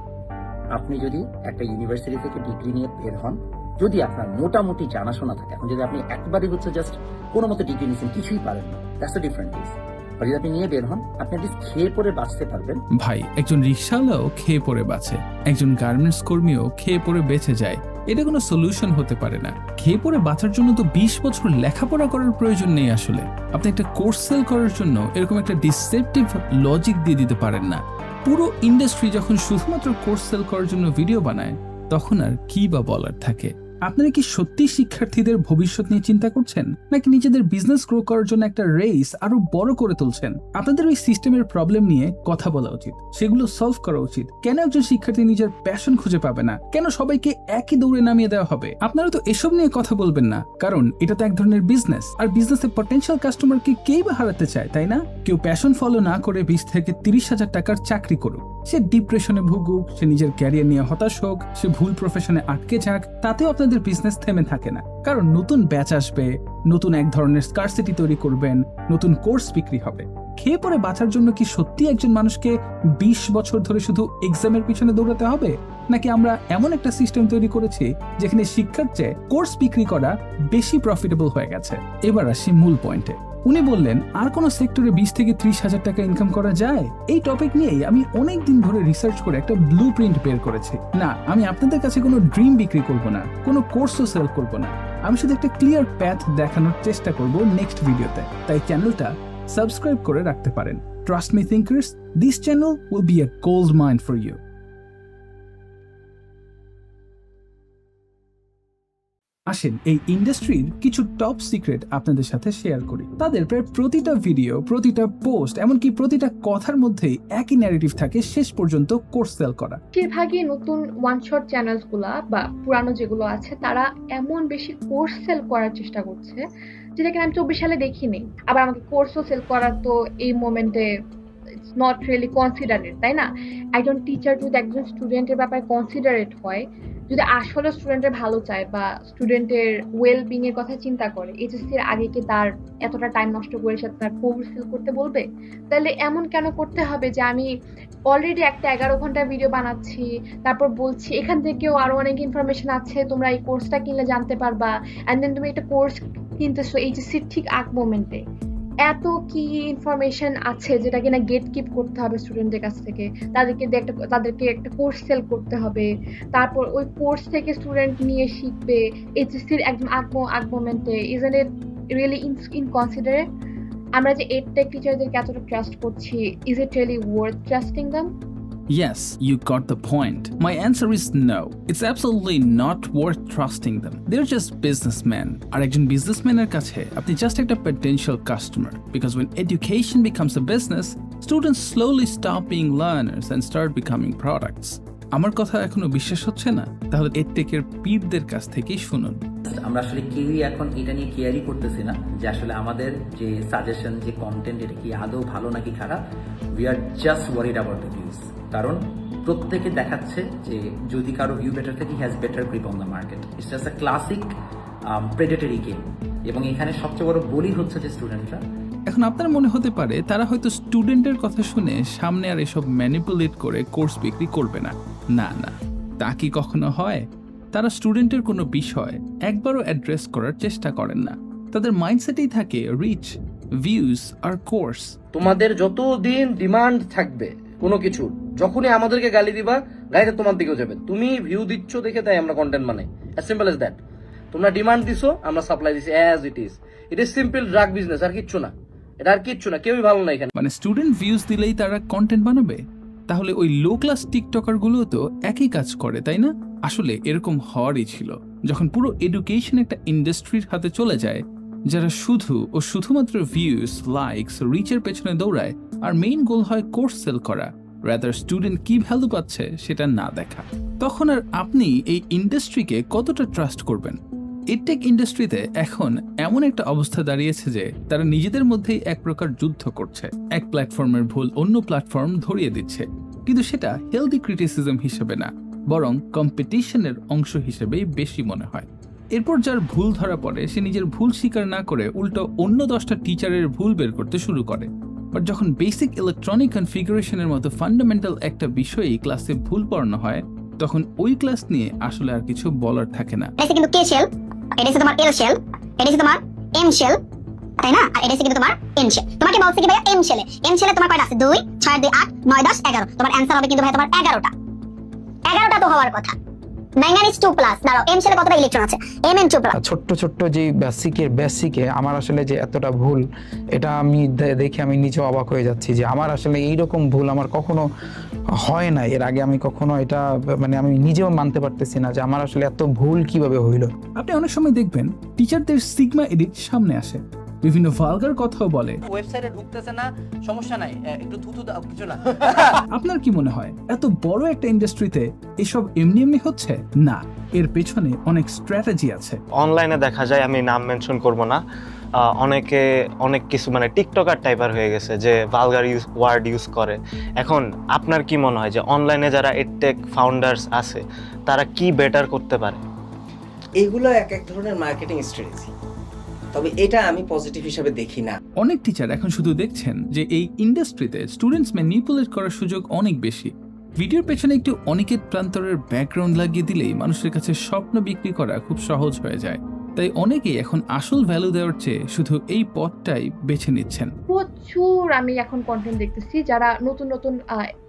আপনি যদি একটা ইউনিভার্সিটি থেকে ডিগ্রি নিয়ে বের হন, যদি আপনার মোটামুটি জানাশোনা থাকে, এখন যদি আপনি একবারই হচ্ছে জাস্ট কোনো মতো ডিগ্রি নিয়েছেন, কিছুই পারেন না, দ্যাটস আ ডিফারেন্ট কেস। যদি আপনি নিয়ে বের হন, আপনি অ্যাটলিস্ট খেয়ে পরে বাঁচতে পারবেন। ভাই একজন রিকশাওয়ালাও খেয়ে পরে বাঁচে, একজন গার্মেন্টস কর্মীও খেয়ে পরে বেঁচে যায়, এটা কোনো সলিউশন হতে পারে না। খেয়ে পরে বাঁচার জন্য তো 20 বছর লেখাপড়া করার প্রয়োজন নেই। আসলে আপনি একটা কোর্স সেল করার জন্য এরকম একটা ডিসেপটিভ লজিক দিয়ে দিতে পারেন না। পুরো ইন্ডাস্ট্রি যখন শুধুমাত্র কোর্স সেল করার জন্য ভিডিও বানায়, তখন আর কি বা বলার থাকে? আপনারা কি সত্যি শিক্ষার্থীদের ভবিষ্যৎ নিয়ে চিন্তা করছেন, নাকি নিজেদের বিজনেস গ্রো করার জন্য একটা রেস আরো বড় করে তুলছেন? আপনাদের ওই সিস্টেমের প্রবলেম নিয়ে কথা বলা উচিত, সেগুলো সলভ করা উচিত। কেন একজন শিক্ষার্থী নিজের প্যাশন খুঁজে পাবে না? কেন সবাইকে একই দৌড়ে নামিয়ে দেওয়া হবে? আপনারা তো এসব নিয়ে কথা বলবেন না, কারণ এটা তো এক ধরনের বিজনেস, আর বিজনেসে পটেনশিয়াল কাস্টমারকে কেই বা হারাতে চায়, তাই না? কেউ প্যাশন ফলো না করে 20 থেকে 30,000 টাকার চাকরি করুক, সে ডিপ্রেশনে ভুগুক, সে নিজের ক্যারিয়ার নিয়ে হতাশ হোক, সে ভুল প্রফেশনে আটকে যাক, তাতেও আপনাদের বিজনেস থেমে থাকে না। কারণ নতুন ব্যাচ আসবে, নতুন এক ধরনের স্কারসিটি তৈরি করবেন, নতুন কোর্স বিক্রি হবে। খেয়ে পরে বাঁচার জন্য কি সত্যি একজন মানুষকে 20 বছর ধরে শুধু এক্সামের পিছনে দৌড়াতে হবে? নাকি আমরা এমন একটা সিস্টেম তৈরি করেছি যেখানে শিক্ষার চেয়ে কোর্স বিক্রি করা বেশি প্রফিটেবল হয়ে গেছে? এবার আসি মূল পয়েন্টে। উনি বললেন আর কোন সেক্টরে 20 থেকে 30,000 টাকা ইনকাম করা যায়? এই টপিক নিয়েই আমি অনেক দিন ধরে রিসার্চ করে একটা ব্লু প্রিন্ট বের করেছি। না, আমি আপনাদের কাছে কোনো ড্রিম বিক্রি করব না, কোনো কোর্সও সেল করব না, আমি শুধু একটা ক্লিয়ার প্যাথ দেখানোর চেষ্টা করব নেক্সট ভিডিওতে। তাই চ্যানেলটা সাবস্ক্রাইব করে রাখতে পারেন। Trust me thinkers, this channel will be a gold mine for you. আসেন এই ইন্ডাস্ট্রির কিছু টপ সিক্রেট আপনাদের সাথে শেয়ার করি। তাদের প্রায় প্রতিটা ভিডিও, প্রতিটা পোস্ট, এমনকি প্রতিটা কথার মধ্যেই একই ন্যারেটিভ থাকে, শেষ পর্যন্ত কোর্স সেল করা। বেশিরভাগই নতুন ওয়ান শট চ্যানেলসগুলো বা পুরানো যেগুলো আছে, তারা এমন বেশি কোর্স সেল করার চেষ্টা করছে যেটা কিনা আমি 24 সালে দেখিনি। আবার আমাকে কোর্সও সেল করার তো এই মোমেন্টে ইটস নট রিয়েলি কনসিডারেড, তাই না? একজন টিচার যদি একজন স্টুডেন্টের ব্যাপারে কনসিডারেট হয়, যদি আসলে স্টুডেন্টের ভালো চায় বা স্টুডেন্টের ওয়েল বিং এর কথা চিন্তা করে, এইচএসসির আগে কি তার এতটা টাইম নষ্ট করে সে তার কোর্স সেল করতে বলবে? তাহলে এমন কেন করতে হবে যে আমি অলরেডি একটা 11 ঘন্টার ভিডিও বানাচ্ছি, তারপর বলছি এখান থেকেও আরো অনেক ইনফরমেশন আছে, তোমরা এই কোর্সটা কিনলে জানতে পারবা, অ্যান্ড দেন তুমি একটা কোর্স কিনতেছো এইচএসসির ঠিক আগ মোমেন্টে। এত কি ইনফরমেশন আছে যেটা কিনা গেট কিপ করতে হবে স্টুডেন্টদের কাছ থেকে, তাদেরকে একটা কোর্স সেল করতে হবে, তারপর ওই কোর্স থেকে স্টুডেন্ট নিয়ে শিখবে এইচএসসির একদম আগ মোমেন্টে। Isn't it really inconsiderate? আমরা যে এডটেক টিচারদেরকে এতটা ট্রাস্ট করছি, is it really worth trusting them? Yes, you got the point. My answer is no. It's absolutely not worth trusting them. They're just businessmen. আর একজন বিজনেসম্যানের কাছে আপনি just একটা potential customer. Because when education becomes a business, students slowly stop being learners and start becoming products. আমার কথা এখনো বিশ্বাস হচ্ছে না? তাহলে এডটেকের পীরদের কাছ থেকেই শুনুন। আমরা আসলে কেউই এখন এটা নিয়ে কেয়ারই করতেছি না যে আসলে আমাদের যে সাজেশন, যে কন্টেন্ট, এটা কি আদৌ ভালো নাকি খারাপ। We are just worried about the views. কারণ প্রত্যেকে দেখাচ্ছে যে যদি কারো ভিউ বেটার থাকে, he has better grip on the market. It's just a classic predatory game, এবং এখানে সবচেয়ে বড় বলি হচ্ছে যে স্টুডেন্টরা। এখন আপনার মনে হতে পারে তারা হয়তো স্টুডেন্টের কথা শুনে সামনে আর এসব ম্যানিপুলেট করে কোর্স বিক্রি করবে না। না না, তা কি কখনো হয়? তারা স্টুডেন্টের কোনো বিষয় একবারও অ্যাড্রেস করার চেষ্টা করেন না। তাদের মাইন্ডসেটেই থাকে রিচ, ভিউজ আর কোর্স। তোমাদের যতদিন ডিমান্ড থাকবে কোনো কিছুর, যখনই আমাদেরকে গালি দিবা গাইডে তোমার দিকেও যাবে। তুমি ভিউ দিচ্ছ দেখে তাই আমরা কন্টেন্ট বানাই, অ্যাজ সিম্পল এজ দ্যাট। তোমরা ডিমান্ড দিছো, আমরা সাপ্লাই দিছি, as it is. It is simple drug business, আর কিচ্ছু না, এটা আর কিচ্ছু না। কেউই ভালো না এখানে। মানে স্টুডেন্ট ভিউজ দিলেই তারা কন্টেন্ট বানাবে? তাহলে ওই লো ক্লাস টিকটকার গুলো তো একই কাজ করে, তাই না? আসলে এরকম হওয়ারই ছিল, যখন পুরো এডুকেশন একটা ইন্ডাস্ট্রির হাতে চলে যায়, যারা শুধু ও শুধুমাত্র ভিউজ, লাইকস, রিচের পেছনে দৌড়ায়, আর মেইন গোল হয় কোর্স সেল করা, রাদার স্টুডেন্ট কি ভ্যালু পাচ্ছে সেটা না দেখা। তখন আর আপনি এই ইন্ডাস্ট্রিকে কতটা ট্রাস্ট করবেন? এডটেক ইন্ডাস্ট্রিতে এখন এমন একটা অবস্থা দাঁড়িয়েছে যে তারা নিজেদের মধ্যেই এক প্রকার যুদ্ধ করছে। এক প্ল্যাটফর্মের ভুল অন্য প্ল্যাটফর্ম ধরিয়ে দিচ্ছে, কিন্তু সেটা হেলদি ক্রিটিসিজম হিসেবে না, বরং কম্পিটিশনের অংশ হিসেবেই বেশি মনে হয়। এরপর যার ভুল ধরা পড়ে সে নিজের ভুল স্বীকার না করে উল্টো অন্য 10টা টিচারের ভুল বের করতে শুরু করে। বাট যখন বেসিক ইলেকট্রনিক কনফিগারেশনের মতো ফান্ডামেন্টাল একটা বিষয়ই ক্লাসে ভুল পড়ানো হয়, তখন ওই ক্লাস নিয়ে আসলে আর কিছু বলার থাকে না। কিন্তু কে শেল, এটা হচ্ছে তোমার এল শেল, এটা হচ্ছে তোমার এম শেল, তাই না? আর এটা হচ্ছে কিন্তু তোমার এন শেল। তোমাকে বলছে কি ভাইয়া এম শেলে, এম শেলে তোমার কয়টা আছে? 2 6 2 8 9 10 11। তোমার অ্যানসার হবে কিন্তু ভাইয়া তোমার 11টা। 11টা তো হওয়ার কথা। ম্যাঙ্গানিজ 2 প্লাস, দাঁড়াও এম শেলে কতটা ইলেকট্রন আছে? Mn 2 plus. ছোট্ট ছোট্ট যে বেসিকে আমার আসলে যে এতটা ভুল, এটা আমি দেখে আমি নিজে অবাক হয়ে যাচ্ছি যে আমার আসলে এইরকম ভুল আমার কখনো হয় না এর আগে। আমি কখনো এটা মানে আমি নিজেও মানতে পারতেছি না যে আমার আসলে এত ভুল কিভাবে হইলো। আপনি অনেক সময় দেখবেন টিচারদের সিগমা এডিট সামনে আসে, বিভিন্ন ভালগার কথাও বলে। ওয়েবসাইটে ঢুকতেছে না, সমস্যা নাই, একটু থুতু দাও, কিছু না। আপনার কি মনে হয় এত বড় একটা ইন্ডাস্ট্রিতে এসব এমনি এমনি হচ্ছে? না, এর পেছনে অনেক স্ট্র্যাটেজি আছে। অনলাইনে দেখা যায়, আমি নাম মেনশন করব না, অনেকে অনেক কিছু মানে টিকটকার টাইপার হয়ে গেছে যে ভালগার ওয়ার্ড ইউজ করে। এখন আপনার কি মনে হয় যে অনলাইনে যারা এডটেক ফাউন্ডার্স আছে তারা কি বেটার করতে পারে? এইগুলো এক এক ধরনের মার্কেটিং স্ট্র্যাটেজি, তবে এটা আমি পজিটিভ হিসেবে দেখি না। অনেক টিচার এখন শুধু দেখছেন যে এই ইন্ডাস্ট্রিতে স্টুডেন্টস ম্যানিপুলেট করার সুযোগ অনেক বেশি। ভিডিওর পেছনে একটু অনিকেত প্রান্তরের ব্যাকগ্রাউন্ড লাগিয়ে দিলেই মানুষের কাছে স্বপ্ন বিক্রি করা খুব সহজ হয়ে যায়। তাই অনেকেই এখন আসল ভ্যালু দেওয়ার চেয়ে শুধু এই পথটাই বেছে নিচ্ছেন। প্রচুর আমি এখন কন্টেন্ট দেখতেছি যারা নতুন নতুন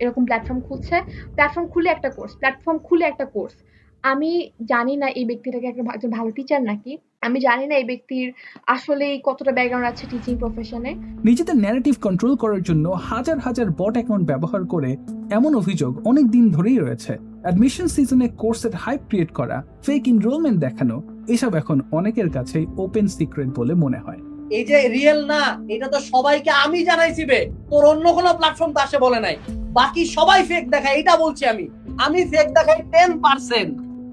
এরকম প্ল্যাটফর্ম খুলছে, প্ল্যাটফর্ম খুলে একটা কোর্স, প্ল্যাটফর্ম খুলে একটা কোর্স। আমি জানি না এই ব্যক্তিটাকে একজন ভালো টিচার নাকি, আমি জানি না এই ব্যক্তির আসলে কতটা ব্যাকগ্রাউন্ড আছে টিচিং প্রফেশনে। নিজেদের ন্যারেটিভ কন্ট্রোল করার জন্য হাজার হাজার বট অ্যাকাউন্ট ব্যবহার করে এমন অভিযোগ অনেক দিন ধরেই রয়েছে। অ্যাডমিশন সিজনে কোর্সের হাইপ ক্রিয়েট করা, ফেক এনরোলমেন্ট দেখানো, এসব এখন অনেকের কাছেই ওপেন সিক্রেট বলে মনে হয়। এই যে রিয়েল না, এটা তো সবাইকে আমি জানাইছি বে, তোর অন্য কোনো প্ল্যাটফর্ম তো আসে বলে নাই। বাকি সবাই ফেক দেখায়, এটা বলছি আমি ফেক দেখাই 10%।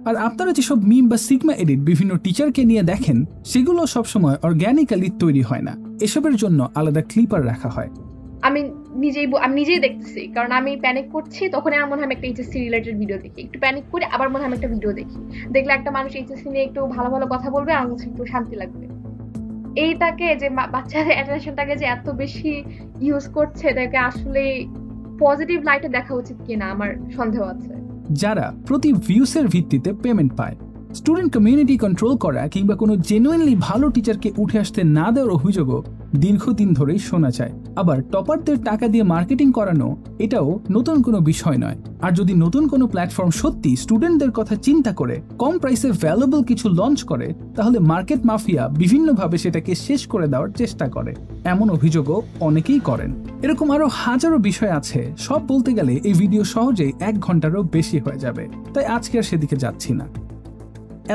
আর আপনারা যেসব মিম বা সিগমা এডিট বিভিন্ন টিচারকে নিয়ে দেখেন, সেগুলো সবসময় অর্গ্যানিক্যালি তৈরি হয় না। এসবের জন্য আলাদা ক্লিপার রাখা হয়। আমি নিজেই দেখতেছি, কারণ আমি প্যানিক করছি, তখন আমার মনে হয় আমি একটা এইচএসসি রিলেটেড ভিডিও দেখি, একটু প্যানিক করি, আবার মনে হয় আমি একটা ভিডিও দেখি, দেখলে একটা মানুষ এইচএসসি নিয়ে একটু ভালো ভালো কথা বলবে, আমার কাছে একটু শান্তি লাগবে। এইটাকে যে বাচ্চাদের অ্যাটেনশনটাকে যে এত বেশি ইউজ করছে, এটাকে আসলে পজিটিভ লাইটে দেখা উচিত কিনা আমার সন্দেহ আছে। যারা প্রতি ভিউসের ভিত্তিতে পেমেন্ট পায়, স্টুডেন্ট কমিউনিটি কন্ট্রোল করা কিংবা কোনো জেনুইনলি ভালো টিচারকে উঠে আসতে না দেওয়ার অভিযোগও দীর্ঘদিন ধরেই শোনা যায়। আবার টপারদের টাকা দিয়ে মার্কেটিং করানো, এটাও নতুন কোনো বিষয় নয়। আর যদি নতুন কোনো প্ল্যাটফর্ম সত্যি স্টুডেন্টদের কথা চিন্তা করে কম প্রাইসে ভ্যালুয়েবল কিছু লঞ্চ করে, তাহলে মার্কেট মাফিয়া বিভিন্নভাবে সেটাকে শেষ করে দেওয়ার চেষ্টা করে। এমন অভিযোগও অনেকেই করেন। এরকম আরো হাজারো বিষয় আছে, সব বলতে গেলে এই ভিডিও সহজেই 1 ঘন্টারও বেশি হয়ে যাবে, তাই আজকে আর সেদিকে যাচ্ছি না।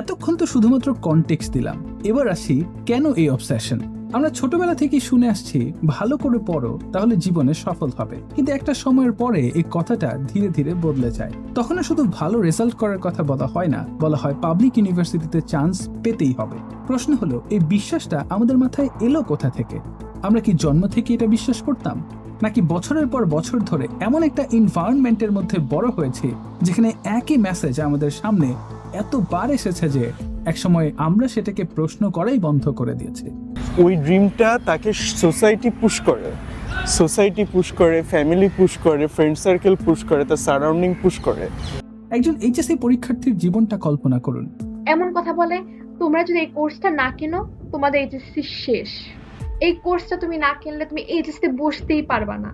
এতক্ষণ তো শুধুমাত্র কনটেক্সট দিলাম, এবার আসি কেন এই অবসেশন। আমরা ছোটবেলা থেকেই শুনে আসছি ভালো করে পড়ো তাহলে জীবনে সফল হবে, কিন্তু একটা সময়ের পরে এই কথাটা ধীরে ধীরে বদলে যায়। তখন শুধু ভালো রেজাল্ট করার কথা বলা হয় না, বলা হয় পাবলিক ইউনিভার্সিটিতে চান্স পেতেই হবে। প্রশ্ন হলো এই বিশ্বাসটা আমাদের মাথায় এলো কোথা থেকে? আমরা কি জন্ম থেকে এটা বিশ্বাস করতাম, নাকি বছরের পর বছর ধরে এমন একটা এনভায়রনমেন্টের মধ্যে বড় হয়েছে যেখানে একই মেসেজ আমাদের সামনে এতবার এসেছে যে একসময় আমরা সেটাকে প্রশ্ন করাই বন্ধ করে দিয়েছি? ওই ড্রিমটা তাকে সোসাইটি পুশ করে, ফ্যামিলি পুশ করে, ফ্রেন্ড সার্কেল পুশ করে, তার সারাউন্ডিং পুশ করে। একজন এইচএসসি পরীক্ষার্থীর জীবনটা কল্পনা করুন। এমন কথা বলে, তোমরা যদি এই কোর্সটা না কেনো তোমাদের এইচএসসি শেষ। এই কোর্সটা তুমি না কিনলে তুমি এইচএসসি বসতেই পারবা না।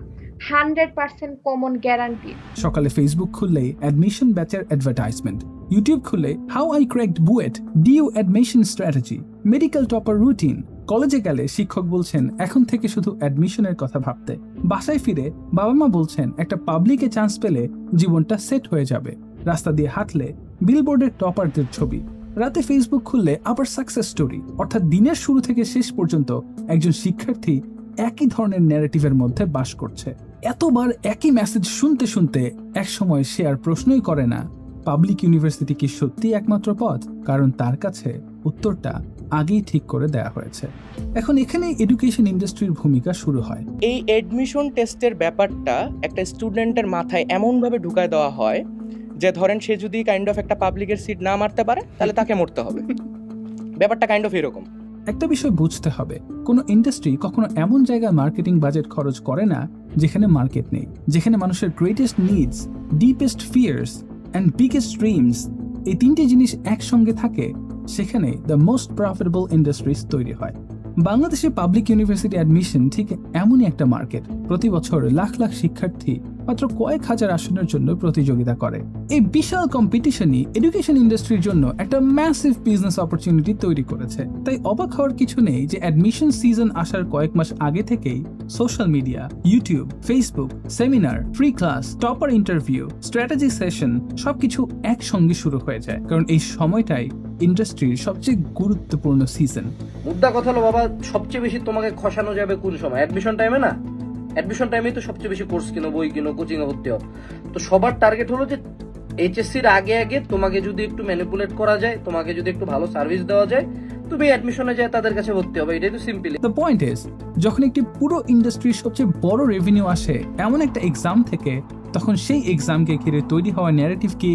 100% কমন গ্যারান্টি। সকালে ফেসবুক খুললেই অ্যাডমিশন ব্যাচের অ্যাডভার্টাইজমেন্ট, ইউটিউব খুললে how I cracked BUET, DU admission strategy, medical topper routine. কলেজে গেলে শিক্ষক বলছেন এখন থেকে শুধু অ্যাডমিশনের কথা ভাবতে। বাসায় ফিরে বাবা মা বলছেন একটা পাবলিকে চান্স পেলে জীবনটা সেট হয়ে যাবে। রাস্তা দিয়ে হাঁটলে বিলবোর্ডের টপারদের ছবি। রাতে ফেসবুক খুললে আবার সাকসেস স্টোরি। অর্থাৎ দিনের শুরু থেকে শেষ পর্যন্ত একজন শিক্ষার্থী একই ধরনের ন্যারেটিভের মধ্যে বাস করছে। এতবার একই মেসেজ শুনতে শুনতে একসময় সে আর প্রশ্নই করে না পাবলিক ইউনিভার্সিটি কি সত্যি একমাত্র পথ, কারণ তার কাছে উত্তরটা আগেই ঠিক করে দেয়া হয়েছে। এখন এখানে এডুকেশন ইন্ডাস্ট্রির ভূমিকা শুরু হয়। এই এডমিশন টেস্টের ব্যাপারটা একটা স্টুডেন্টের মাথায় এমনভাবে ঢুকায় দেওয়া হয় যে ধরেন সে যদি কাইন্ড অফ একটা পাবলিকের সিট না মারতে পারে তাহলে তাকে মরতে হবে। ব্যাপারটা কাইন্ড অফ এরকম। একটা বিষয় বুঝতে হবে, কোনো ইন্ডাস্ট্রি কখনো এমন জায়গায় মার্কেটিং বাজেট খরচ করে না যেখানে মার্কেট নেই, যেখানে মানুষের greatest needs, deepest fears and biggest dreams এই তিনটে জিনিস একসঙ্গে থাকে, সেখানে দ্য মোস্ট প্রফিটেবল ইন্ডাস্ট্রিজ তৈরি হয়। বাংলাদেশে পাবলিক ইউনিভার্সিটি অ্যাডমিশন ঠিক এমনই একটা মার্কেট। প্রতি বছর লাখ লাখ শিক্ষার্থী মাত্র কয়েক হাজার আসনের জন্য প্রতিযোগিতা করে। এই বিশাল কম্পিটিশনই এডুকেশন ইন্ডাস্ট্রির জন্য একটা ম্যাসিভ বিজনেস অপরচুনিটি তৈরি করেছে। তাই অবাক হওয়ার কিছু নেই যে অ্যাডমিশন সিজন আসার কয়েক মাস আগে থেকেই social media, YouTube, Facebook, seminar, free class, topper interview, strategy session সবকিছু একসঙ্গে শুরু হয়ে যায়, কারণ এই সময়টাই ইন্ডাস্ট্রির সবচেয়ে গুরুত্বপূর্ণ সিজন। মুদ্রা কথা হলো বাবা, সবচেয়ে বেশি তোমাকে খসানো যাবে কোন সময়? অ্যাডমিশন টাইমে না? অ্যাডমিশন টাইমেই তো সবচেয়ে বেশি কোর্স কিনো, বই কিনো, কোচিং এ ভর্তি হও। তো সবার টার্গেট হলো যে এইচএসসির আগে আগে তোমাকে যদি একটু ম্যানিপুলেট করা যায়, তোমাকে যদি একটু ভালো সার্ভিস দেওয়া যায়, তুমি অ্যাডমিশনে যায় তাদের কাছে ভর্তি হবে। এটাই তো সিম্পলি। দ্য পয়েন্ট ইজ, যখন একটি পুরো ইন্ডাস্ট্রির সবচেয়ে বড় রেভিনিউ আসে এমন একটা এক্সাম থেকে, তখন সেই এক্সামকে ঘিরে তৈরি হওয়া ন্যারেটিভ কি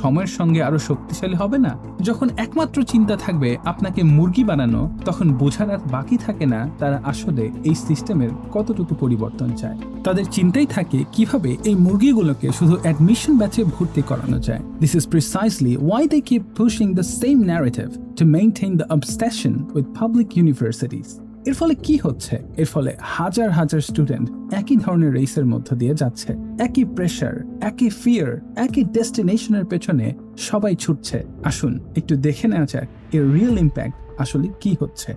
সময়ের সঙ্গে আরো শক্তিশালী হবে না? যখন একমাত্র চিন্তা থাকবে আপনাকে মুরগি বানানো, তখন বোঝার আর বাকি থাকে না তারা আসলে এই সিস্টেমের কতটুকু পরিবর্তন চায়। তাদের চিন্তাই থাকে কিভাবে এই মুরগিগুলোকে শুধু অ্যাডমিশন ব্যাচে ভর্তি করানো যায়। This is precisely why they keep pushing the same narrative to maintain the obsession with public universities. এর ফলে কি হচ্ছে? এর ফলে হাজার হাজার স্টুডেন্ট একই ধরনের রেসের মধ্য দিয়ে যাচ্ছে। একই প্রেশার, একই ফিয়ার, একই ডেস্টিনেশনের পেছনে সবাই ছুটছে। আসুন একটু দেখে নেওয়া যাক এর রিয়েল ইম্প্যাক্ট আসলে কি হচ্ছে।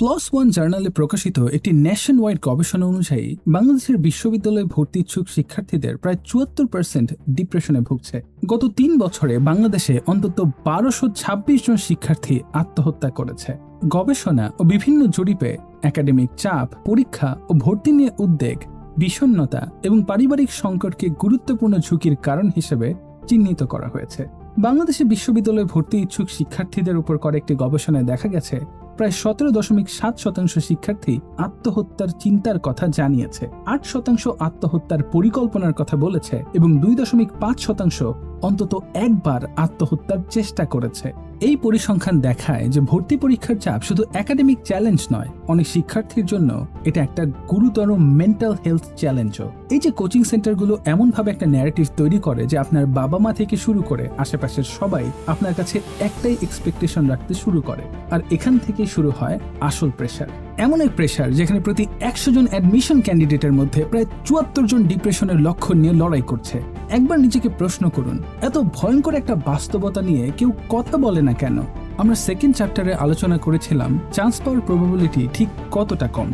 প্লাস ওয়ান জার্নালে প্রকাশিত একটি ন্যাশন ওয়াইড গবেষণা অনুযায়ী বাংলাদেশের বিশ্ববিদ্যালয়ে ভর্তি ইচ্ছুক শিক্ষার্থীদের প্রায় ৭৪% ডিপ্রেশনে ভুগছে। গত ৩ বছরে বাংলাদেশে অন্তত ১২২৬ জন শিক্ষার্থী আত্মহত্যা করেছে। গবেষণা ও বিভিন্ন জরিপে একাডেমিক চাপ, পরীক্ষা ও ভর্তি নিয়ে উদ্বেগ, বিষণ্ণতা এবং পারিবারিক সংকটকে গুরুত্বপূর্ণ ঝুঁকির কারণ হিসেবে চিহ্নিত করা হয়েছে। বাংলাদেশে বিশ্ববিদ্যালয়ে ভর্তি ইচ্ছুক শিক্ষার্থীদের উপর করা একটি গবেষণায় দেখা গেছে প্রায় ১৭.৭% শিক্ষার্থী আত্মহত্যার চিন্তার কথা জানিয়েছে, ৮% আত্মহত্যার পরিকল্পনার কথা বলেছে এবং ২.৫% অন্তত একবার আত্মহত্যার চেষ্টা করেছে। এই পরিসংখ্যান দেখায় যে ভর্তি পরীক্ষার চাপ শুধু একাডেমিক চ্যালেঞ্জ নয়, অনেক শিক্ষার্থীর জন্য এটা একটা গুরুতর মেন্টাল হেলথ চ্যালেঞ্জও। এই যে কোচিং সেন্টারগুলো এমনভাবে একটা ন্যারেটিভ তৈরি করে যে আপনার বাবা মা থেকে শুরু করে আশেপাশের সবাই আপনার কাছে একটাই এক্সপেকটেশন রাখতে শুরু করে, আর এখান থেকে শুরু হয় আসল প্রেশার। এমন এক প্রেশার যেখানে প্রতি ১০০ জন অ্যাডমিশন ক্যান্ডিডেটের মধ্যে প্রায় ৭৪ জন ডিপ্রেশনের লক্ষণ নিয়ে লড়াই করছে। একবার নিজেকে প্রশ্ন করুন, এত ভয়ঙ্কর একটা বাস্তবতা নিয়ে কেউ কথা বলে না কেন? আমরা সেকেন্ড চ্যাপ্টারে আলোচনা করেছিলাম চান্স পাওয়ার প্রবাবিলিটি ঠিক কতটা কম,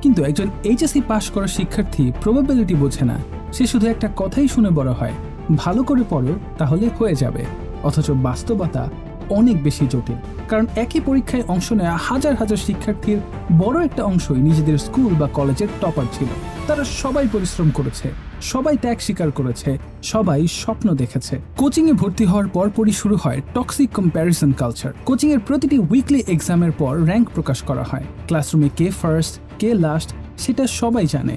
কিন্তু একজন এইচএসসি পাশ করা শিক্ষার্থী প্রবাবিলিটি বোঝে না। সে শুধু একটা কথাই শুনে বড় হয়, ভালো করে পড়ো তাহলে হয়ে যাবে। অথচ বাস্তবতা অনেক বেশি জটিল, কারণ একই পরীক্ষায় অংশ নেওয়া হাজার হাজার শিক্ষার্থীর বড় একটা অংশই নিজেদের স্কুল বা কলেজের টপার ছিল। তারা সবাই পরিশ্রম করেছে, সবাই ত্যাগ স্বীকার করেছে, সবাই স্বপ্ন দেখেছে। কোচিং এ ভর্তি হওয়ার পরপরই শুরু হয় টক্সিক কম্প্যারিজন কালচার। কোচিং এর প্রতিটি উইকলি এক্সামের পর র্যাঙ্ক প্রকাশ করা হয়। ক্লাসরুমে কে ফার্স্ট, কে লাস্ট সেটা সবাই জানে।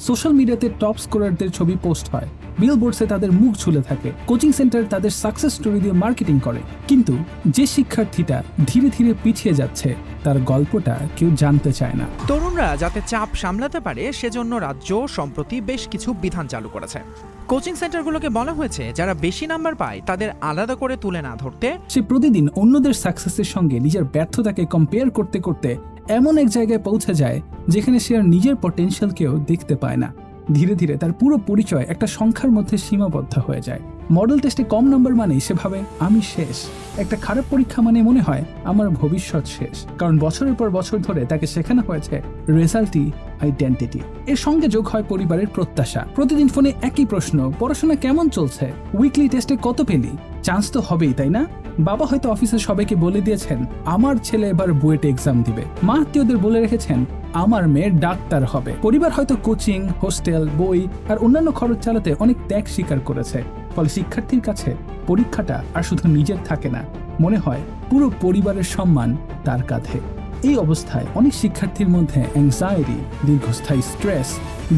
সোশ্যাল মিডিয়াতে টপ স্কোরারদের ছবি পোস্ট হয়। বিলবোর্ডসে তাদের মুখ ঝুলে থাকে, কোচিং সেন্টার তাদের সাকসেস স্টোরি দিয়ে মার্কেটিং করে, কিন্তু যে শিক্ষার্থীটা ধীরে ধীরে পিছিয়ে যাচ্ছে তার গল্পটা কেউ জানতে চায় না। তরুণরা যাতে চাপ সামলাতে পারে সেজন্য রাজ্য সম্প্রতি বেশ কিছু বিধান চালু করেছে। কোচিং সেন্টারগুলোকে বলা হয়েছে যারা বেশি নাম্বার পায় তাদের আলাদা করে তুলে না ধরতে। সে প্রতিদিন অন্যদের সাকসেসের সঙ্গে নিজের ব্যর্থতাকে কম্পেয়ার করতে করতে এমন এক জায়গায় পৌঁছে যায় যেখানে সে আর নিজের পটেনশিয়ালকেও দেখতে পায় না। ধীরে ধীরে তার পুরো পরিচয় একটা সংখ্যার মধ্যে সীমাবদ্ধ হয়ে যায়। মডেল টেস্টে কম নাম্বার মানেই সে ভাবে আমি শেষ, একটা খারাপ পরীক্ষা মানে মনে হয় আমার ভবিষ্যৎ শেষ, কারণ বছরের পর বছর ধরে তাকে শেখানো হয়েছে রেজাল্টই আইডেন্টিটি। এর সঙ্গে যোগ হয় পরিবারের প্রত্যাশা। প্রতিদিন ফোনে একই প্রশ্ন, পড়াশোনা কেমন চলছে, উইকলি টেস্টে কত পেলি, চান্স তো হবেই তাই না? বাবা হয়তো অফিসের সবাইকে বলে দিয়েছেন আমার ছেলে এবার বুয়েটে এক্সাম দিবে, মা আত্মীয়দের বলে রেখেছেন আমার মেয়ে ডাক্তার হবে। পরিবার হয়তো কোচিং, হোস্টেল, বই আর অন্যান্য খরচ চালাতে অনেক ত্যাগ স্বীকার করেছে। ফলে শিক্ষার্থীর কাছে পরীক্ষাটা আর শুধু নিজের থাকে না, মনে হয় পুরো পরিবারের সম্মান তার কাঁধে। এই অবস্থায় অনেক শিক্ষার্থীর মধ্যে অ্যাংজাইটি, দীর্ঘস্থায়ী স্ট্রেস,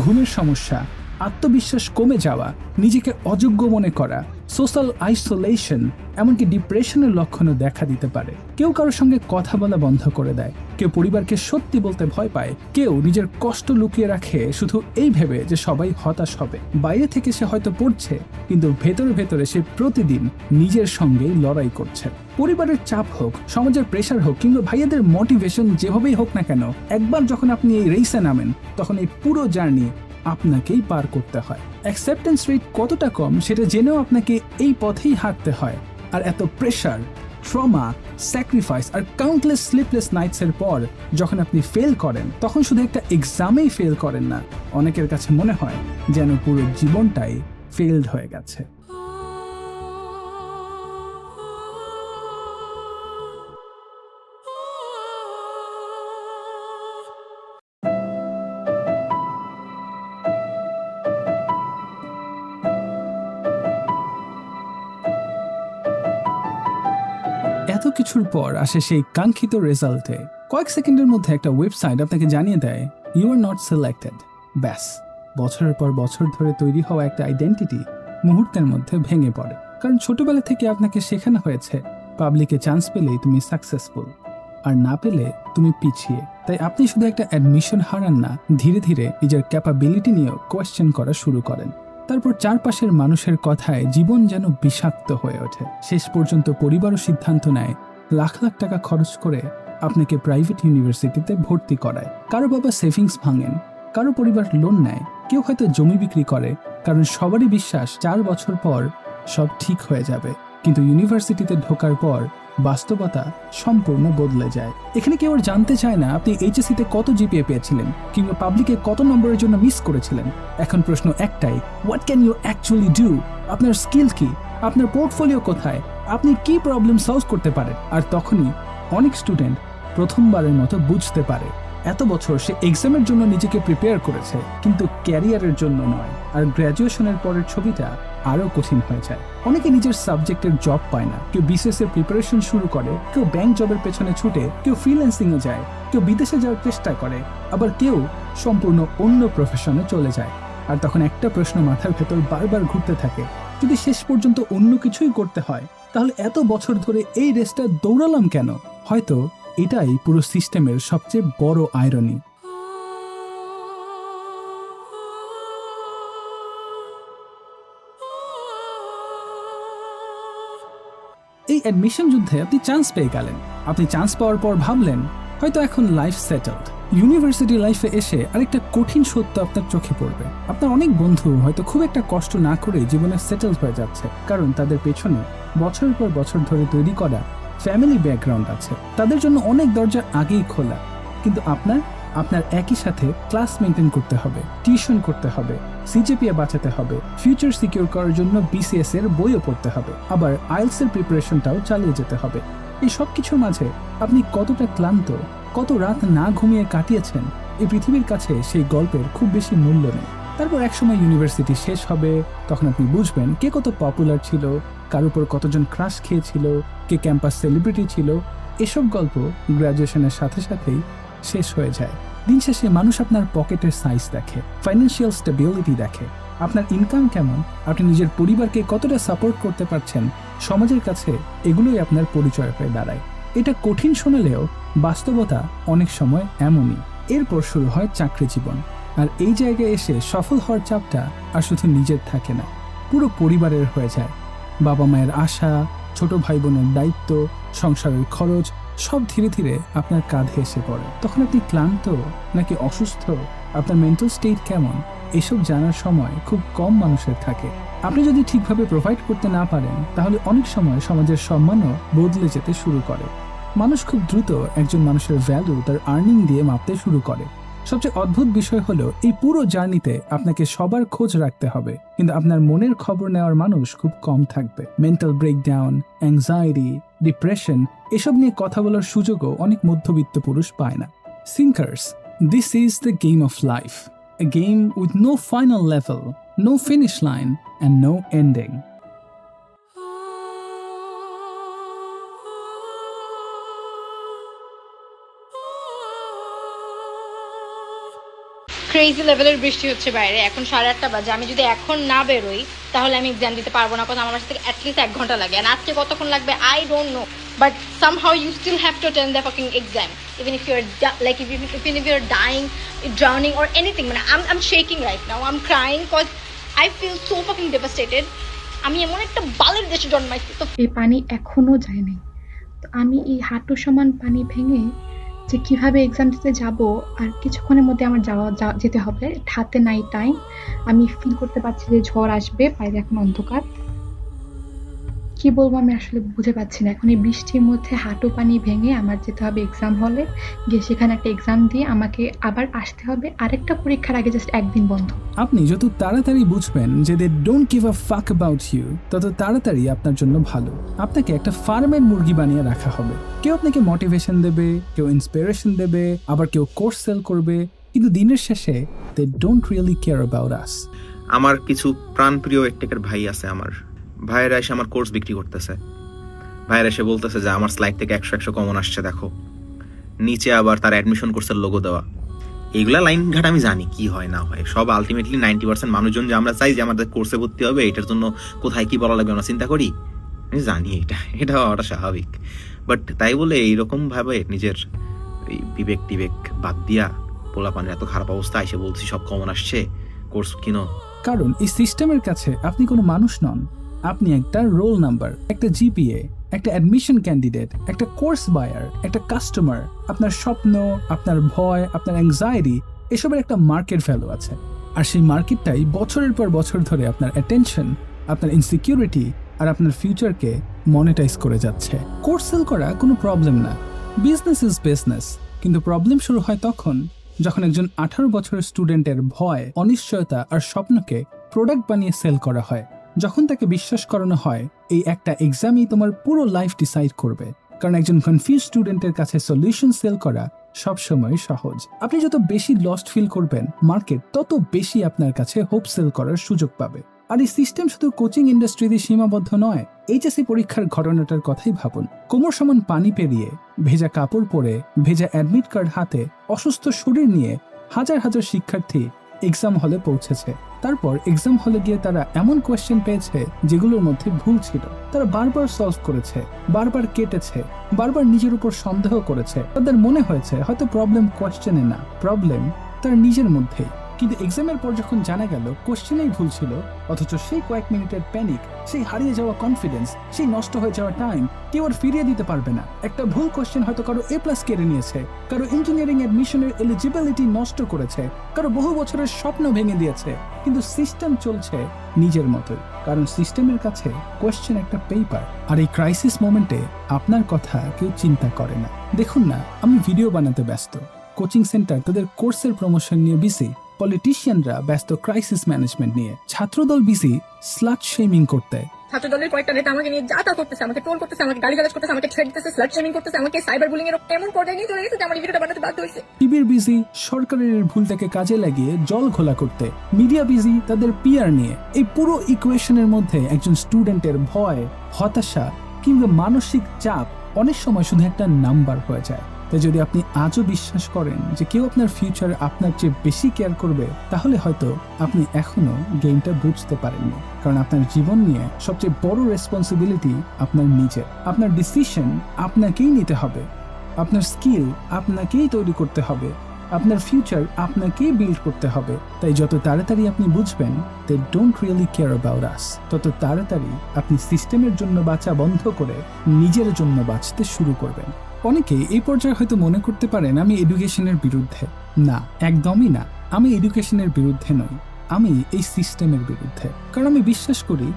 ঘুমের সমস্যা, আত্মবিশ্বাস কমে যাওয়া, নিজেকে অযোগ্য মনে করা, সোশ্যাল আইসোলেশন, এমনকি ডিপ্রেশনের লক্ষণও দেখা দিতে পারে। কেউ কারোর সঙ্গে কথা বলা বন্ধ করে দেয়, কেউ পরিবারকে সত্যি বলতে ভয় পায়, কেউ নিজের কষ্ট লুকিয়ে রাখে শুধু এই ভেবে যে সবাই হতাশ হবে। বাইরে থেকে সে হয়তো পড়ছে, কিন্তু ভেতরে ভেতরে সে প্রতিদিন নিজের সঙ্গেই লড়াই করছে। পরিবারের চাপ হোক, সমাজের প্রেশার হোক, কিংবা ভাইয়াদের মোটিভেশন যেভাবেই হোক না কেন, একবার যখন আপনি এই রেসে নামেন তখন এই পুরো জার্নি আপনাকেই পার করতে হয়। অ্যাকসেপ্টেন্স রেট কতটা কম সেটা জেনেও আপনাকে এই পথেই হাঁটতে হয়। আর এত প্রেশার, ট্রমা, স্যাক্রিফাইস আর কাউন্টলেস স্লিপলেস নাইটসের পর যখন আপনি ফেল করেন, তখন শুধু একটা এক্সামেই ফেল করেন না, অনেকের কাছে মনে হয় যেন পুরো জীবনটাই ফেলড হয়ে গেছে। এত কিছুর পর আসে সেই কাঙ্ক্ষিত রেজাল্টে। কয়েক সেকেন্ডের মধ্যে একটা ওয়েবসাইট আপনাকে জানিয়ে দেয় ইউ আর নট সিলেক্টেড। ব্যাস, বছরের পর বছর ধরে তৈরি হওয়া একটা আইডেন্টিটি মুহূর্তের মধ্যে ভেঙে পড়ে। কারণ ছোটবেলা থেকে আপনাকে শেখানো হয়েছে পাবলিকে চান্স পেলেই তুমি সাকসেসফুল, আর না পেলে তুমি পিছিয়ে। তাই আপনি শুধু একটা অ্যাডমিশন হারান না, ধীরে ধীরে নিজের ক্যাপাবিলিটি নিয়েও কোয়েশ্চেন করা শুরু করেন। তারপর চারপাশের মানুষের কথায় জীবন যেন বিষাক্ত হয়ে ওঠে। শেষ পর্যন্ত পরিবারও সিদ্ধান্ত নেয় লাখ লাখ টাকা খরচ করে আপনাকে প্রাইভেট ইউনিভার্সিটিতে ভর্তি করায়। কারো বাবা সেভিংস ভাঙেন, কারো পরিবার লোন নেয়, কেউ হয়তো জমি বিক্রি করে, কারণ সবারই বিশ্বাস 4 বছর পর সব ঠিক হয়ে যাবে। কিন্তু ইউনিভার্সিটিতে ঢোকার পর বাস্তবতা সম্পূর্ণ বদলে যায়। এখানে কেউ আর জানতে চায় না আপনি এইচএসসিতে কত জিপিএ পেয়েছিলেন কিংবা পাবলিকে কত নম্বরের জন্য মিস করেছিলেন। এখন প্রশ্ন একটাই, what can you actually do? আপনার স্কিল কি? আপনার পোর্টফোলিও কোথায়? আপনি কি প্রবলেম সলভ করতে পারেন? আর তখনই অনেক স্টুডেন্ট প্রথমবারের মতো বুঝতে পারে এত বছর সে এক্সামের জন্য নিজেকে প্রিপেয়ার করেছে, কিন্তু ক্যারিয়ারের জন্য নয়। আর গ্র্যাজুয়েশনের পরের ছবিটা আরো কঠিন হয়ে যায়। অনেকে নিজের সাবজেক্টের জব পায় না, কেউ বিসিএস এর প্রিপারেশন শুরু করে, কেউ ব্যাংক জবের পেছনে ছুটে, কেউ ফ্রিল্যান্সিং এ যায়, কেউ বিদেশে যাওয়ার চেষ্টা করে, আবার কেউ সম্পূর্ণ অন্য প্রফেশনে চলে যায়। আর তখন একটা প্রশ্ন মাথার ভেতর বারবার ঘুরতে থাকে, যদি শেষ পর্যন্ত অন্য কিছুই করতে হয় তাহলে এত বছর ধরে এই রেসটা দৌড়ালাম কেন? হয়তো এটাই পুরো সিস্টেমের সবচেয়ে বড় আইরনি। এই অ্যাডমিশন যুদ্ধে আপনি চান্স পেয়ে গেলেন। আপনি চান্স পাওয়ার পর ভাবলেন হয়তো এখন লাইফ সেটেলড। ইউনিভার্সিটি লাইফে এসে আরেকটা কঠিন সত্য আপনার চোখে পড়বে। আপনার অনেক বন্ধু হয়তো খুব একটা কষ্ট না করে জীবনে সেটেল হয়ে যাচ্ছে, কারণ তাদের পেছনে বছরের পর বছর ধরে তৈরি করা ফ্যামিলি ব্যাকগ্রাউন্ড আছে। তাদের জন্য অনেক দরজা আগেই খোলা। কিন্তু আপনার একই সাথে ক্লাস মেনটেন করতে হবে, টিউশন করতে হবে, সিজিপিএ বাঁচাতে হবে, ফিউচার সিকিউর করার জন্য বিসিএস এর বইও পড়তে হবে, আবার আইএলটিএস এর প্রিপারেশনটাও চালিয়ে যেতে হবে। এই সব কিছুর মাঝে আপনি কতটা ক্লান্ত, কত রাত না ঘুমিয়ে কাটিয়েছেন, এই পৃথিবীর কাছে সেই গল্পের খুব বেশি মূল্য নেই। তারপর একসময় ইউনিভার্সিটি শেষ হবে, তখন আপনি বুঝবেন কে কত পপুলার ছিল, কার উপর কতজন ক্রাশ খেয়েছিল, কে ক্যাম্পাস সেলিব্রিটি ছিল। এসব গল্প গ্র্যাজুয়েশনের সাথে সাথেই শেষ হয়ে যায়। দিন শেষে মানুষ আপনার পকেটের সাইজ দেখে, ফাইন্যান্সিয়াল স্টেবিলিটি দেখে, আপনার ইনকাম কেমন, আপনি নিজের পরিবারকে কতটা সাপোর্ট করতে পারছেন, সমাজের কাছে এগুলোই আপনার পরিচয় হয়ে দাঁড়ায়। এটা কঠিন শোনালেও বাস্তবতা অনেক সময় এমনই। এরপর শুরু হয় চাকরি জীবন, আর এই জায়গায় এসে সফল হওয়ার চাপটা আর শুধু নিজের থাকে না, পুরো পরিবারের হয়ে যায়। বাবা মায়ের আশা, ছোট ভাই বোনের দায়িত্ব, সংসারের খরচ সব ধীরে ধীরে আপনার কাঁধে এসে পড়ে। তখন আপনি ক্লান্ত নাকি অসুস্থ, আপনার মেন্টাল স্টেট কেমন, এসব জানার সময় খুব কম মানুষের থাকে। আপনি যদি ঠিকভাবে প্রোভাইড করতে না পারেন, তাহলে অনেক সময় সমাজের সম্মানও বদলে যেতে শুরু করে। মানুষ খুব দ্রুত একজন মানুষের ভ্যালু তার আর্নিং দিয়ে মাপতে শুরু করে। সবচেয়ে অদ্ভুত বিষয় হলো, এই পুরো জার্নিতে আপনাকে সবার খোঁজ রাখতে হবে, কিন্তু আপনার মনের খবর নেওয়ার মানুষ খুব কম থাকবে। মেন্টাল ব্রেকডাউন, অ্যাংজাইটি, ডিপ্রেশন এসব নিয়ে কথা বলার সুযোগও অনেক মধ্যবিত্ত পুরুষ পায় না। Sinkers, this is the game of life, a game with no final level, no finish line, and no ending. Crazy লেভেলের বৃষ্টি হচ্ছে বাইরে, এখন 8:30 বাজে। আমি যদি এখন না বেরোই তাহলে আমি এক্সাম দিতে পারবো না, কারণ আমার কাছে অ্যাটলিস্ট 1 ঘন্টা লাগে। আর আজকে কতক্ষণ লাগবে I don't know, but somehow you still have to attend the fucking exam, even if you're like even if you're dying, drowning or anything. মানে I'm shaking right now, I'm crying because I feel so fucking devastated. আমি এমন একটা বালের দেশে জন্মাইছি। তো এই পানি এখনো যায় নাই, তো আমি এই হাঁটু সমান পানি ভেঙে যে কিভাবে এক্সাম দিতে যাব, আর কিছুক্ষণের মধ্যে আমার যেতে হবে, হাতে নাই টাইম। আমি ফিল করতে পারছি যে ঝড় আসবে, বাইরে এখন অন্ধকার। কি বলবো আমি আসলে বুঝে পাচ্ছি না। এখন এই বৃষ্টির মধ্যে হাঁটু পানি ভেঙে আমার যেতে হবে এক্সাম হলে, গিয়ে সেখানে একটা এক্সাম দিয়ে আমাকে আবার আসতে হবে আরেকটা পরীক্ষার আগে, জাস্ট একদিন বন্ধ। আপনি যত তাড়াতাড়ি বুঝবেন যে দে ডোন্ট গিভ আ ফাক অ্যাবাউট ইউ, তত তাড়াতাড়ি আপনার জন্য ভালো। আপনাকে একটা ফার্মের মুরগি বানিয়ে রাখা হবে। কেউ আপনাকে মোটিভেশন দেবে, কেউ ইন্সপিরেশন দেবে, আবার কেউ কোর্স সেল করবে, কিন্তু দিনের শেষে they don't really care about us. আমার কিছু প্রাণপ্রিয় একটেকের ভাই আছে, আমার ভাইয়েরা এসে আমার কোর্স বিক্রি করতেছে। ভাইয়েরা এসে বলতেছে যে আমার স্লাইড থেকে 100 কমন আসছে, দেখো নিচে আবার তার অ্যাডমিশন কোর্সের লোগো দেওয়া। এইগুলা লাইন ঘাট আমি জানি কি হয় না হয়, সব আলটিমেটলি 90% মানুষজন যে আমরা চাই যে আমাদের কোর্সে ভর্তি হবে, এটার জন্য কোথায় কি বলা লাগবে আমরা চিন্তা করি। আমি জানি এটা হওয়াটা স্বাভাবিক, বাট তাই বলে এইরকম ভাবে নিজের এই বিবেক টিবেক বাদ দিয়া পোলাপানের এত খারাপ অবস্থা এসে বলছি সব কমন আসছে, কোর্স কিনো। কারণ এই সিস্টেমের কাছে আপনি কোনো মানুষ নন, আপনি একটা রোল নাম্বার, একটা জিপিএ, একটা অ্যাডমিশন ক্যান্ডিডেট, একটা কোর্স বায়ার, একটা কাস্টমার। আপনার স্বপ্ন, আপনার ভয়, আপনার অ্যাংজাইটি এসবের একটা মার্কেট ভ্যালু আছে, আর সেই মার্কেটটাই বছরের পর বছর ধরে আপনার অ্যাটেনশন, আপনার ইনসিকিউরিটি আর আপনার ফিউচারকে মনিটাইজ করে যাচ্ছে। কোর্স সেল করা কোনো প্রবলেম না, বিজনেস ইজ বিজনেস, কিন্তু প্রবলেম শুরু হয় তখন যখন একজন 18 বছরের স্টুডেন্টের ভয়, অনিশ্চয়তা আর স্বপ্নকে প্রোডাক্ট বানিয়ে সেল করা হয়। যখন তাকে বিশ্বাস করানো হয় এই একটা এক্সামই তোমার পুরো লাইফ ডিসাইড করবে, কারণ একজন কনফিউজ স্টুডেন্টের কাছে সলিউশন সেল করা সবসময় সহজ। আপনি যত বেশি লস্ট ফিল করবেন, মার্কেট তত বেশি আপনার কাছে হোপ সেল করার সুযোগ পাবে। আর এই সিস্টেম শুধু কোচিং ইন্ডাস্ট্রিতে সীমাবদ্ধ নয়। এইচএসসি পরীক্ষার ঘটনাটার কথাই ভাবুন। কোমর সমান পানি পেরিয়ে, ভেজা কাপড় পরে, ভেজা অ্যাডমিট কার্ড হাতে, অসুস্থ শরীর নিয়ে হাজার হাজার শিক্ষার্থী এক্সাম হলে পৌঁছেছে। তারপর এক্সাম হলে গিয়ে তারা এমন কোয়েশ্চেন পেয়েছে যেগুলোর মধ্যে ভুল ছিল। তারা বারবার সলভ করেছে, বারবার কেটেছে, বারবার নিজের উপর সন্দেহ করেছে। তাদের মনে হয়েছে হয়তো প্রবলেম কোয়েশ্চেনে না, প্রবলেম তার নিজের মধ্যেই। কিন্তু এক্সামের পর যখন জানা গেল কোশ্চেনেই ভুল ছিল, অথচ সেই কয়েক মিনিটের প্যানিক, সেই হারিয়ে যাওয়া কনফিডেন্স, সেই নষ্ট হয়ে যাওয়া টাইম কেউ আর ফিরিয়ে দিতে পারবে না। একটা ভুল কোশ্চেন হয়তো কারো A+ কেড়ে নিয়েছে, কারো ইঞ্জিনিয়ারিং অ্যাডমিশনের এলিজিবিলিটি নষ্ট করেছে, কারো বহু বছরের স্বপ্ন ভেঙে দিয়েছে। কিন্তু সিস্টেম চলছে নিজের মতোই, কারণ সিস্টেমের কাছে কোশ্চেন একটা পেপার। আর এই ক্রাইসিস মোমেন্টে আপনার কথা কেউ চিন্তা করে না। দেখুন না, আমি ভিডিও বানাতে ব্যস্ত, কোচিং সেন্টার তাদের কোর্সের প্রমোশন নিয়ে বিসি, পলিটিশিয়ানরা ব্যস্ত ক্রাইসিস ম্যানেজমেন্ট নিয়ে, ছাত্রদল বিসি স্লাট শেমিং করতে। ছাত্র দলের কয়েকটা নেতা আমাকে নিয়ে যা তা করতেছে, আমাকে ট্রোল করতেছে, আমাকে গালিগালাজ করতেছে, আমাকে থ্রেট দিতেছে, স্লাট শেমিং করতেছে, আমাকে সাইবার বুলিং এর এমন পর্যায়ে নিয়ে চলে গেছে যে আমার ভিডিওটা বানাতে বাধ্য হয়েছে। টিভির বিজি সরকারের ভুলটাকে কাজে লাগিয়ে জল ঘোলা করতে, মিডিয়া বিজি তাদের পিআর নিয়ে। এই পুরো ইকুয়েশনের মধ্যে একজন স্টুডেন্টের ভয়, হতাশা কিংবা মানসিক চাপ অনেক সময় শুধু একটা নাম্বার হয়ে যায়। তাই যদি আপনি আজও বিশ্বাস করেন যে কেউ আপনার ফিউচার আপনার চেয়ে বেশি কেয়ার করবে, তাহলে হয়তো আপনি এখনো গেমটা বুঝতে পারেননি। কারণ আপনার জীবন নিয়ে সবচেয়ে বড় রেসপন্সিবিলিটি আপনার নিজের। আপনার ডিসিশন আপনাকেই নিতে হবে, আপনার স্কিল আপনাকেই তৈরি করতে হবে, আপনার ফিউচার আপনাকেই বিল্ড করতে হবে। তাই যত তাড়াতাড়ি আপনি বুঝবেন they don't really care about us, তত তাড়াতাড়ি আপনি সিস্টেমের জন্য বাঁচা বন্ধ করে নিজের জন্য বাঁচতে শুরু করবেন। অনেকেই এই পর্যায়ে হয়তো মনে করতে পারেন আমি এডুকেশনের বিরুদ্ধে। না, একদমই না। আমি এডুকেশনের বিরুদ্ধে নই, আমি এই সিস্টেমের বিরুদ্ধে। কারণ আমি বিশ্বাস করি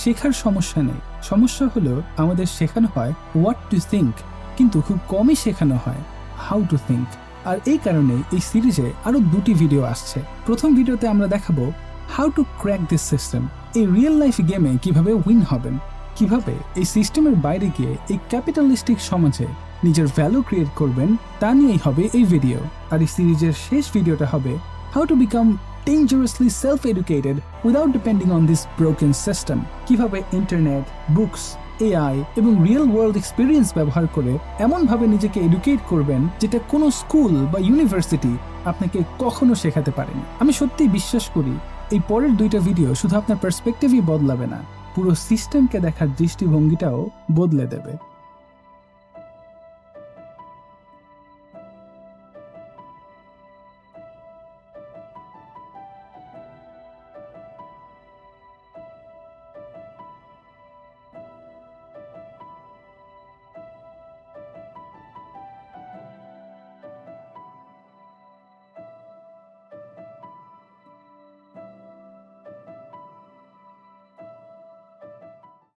শেখার সমস্যা নেই, সমস্যা হলো আমাদের শেখানো হয় হোয়াট টু থিঙ্ক, কিন্তু খুব কমই শেখানো হয় হাউ টু থিঙ্ক। আর এই কারণে এই সিরিজে আরো 2টি ভিডিও আসছে। প্রথম ভিডিওতে আমরা দেখাবো how to crack this system, এই রিয়েল লাইফ গেমে কিভাবে উইন হবেন, কিভাবে এই সিস্টেমের বাইরে গিয়ে এই ক্যাপিটালিস্টিক সমাজে নিজের ভ্যালু ক্রিয়েট করবেন, তা নিয়েই হবে এই ভিডিও। আর এই সিরিজের শেষ ভিডিওটা হবে how to become dangerously self-educated without depending on this broken system, কিভাবে ইন্টারনেট, বুকস, এআই এবং রিয়েল ওয়ার্ল্ড এক্সপিরিয়েন্স ব্যবহার করে এমনভাবে নিজেকে এডুকেট করবেন যেটা কোনো স্কুল বা ইউনিভার্সিটি আপনাকে কখনো শেখাতে পারেনি। আমি সত্যিই বিশ্বাস করি এই পরের 2টা ভিডিও শুধু আপনার পার্সপেক্টিভই বদলাবে না, পুরো সিস্টেমকে দেখার দৃষ্টিভঙ্গিটাও বদলে দেবে।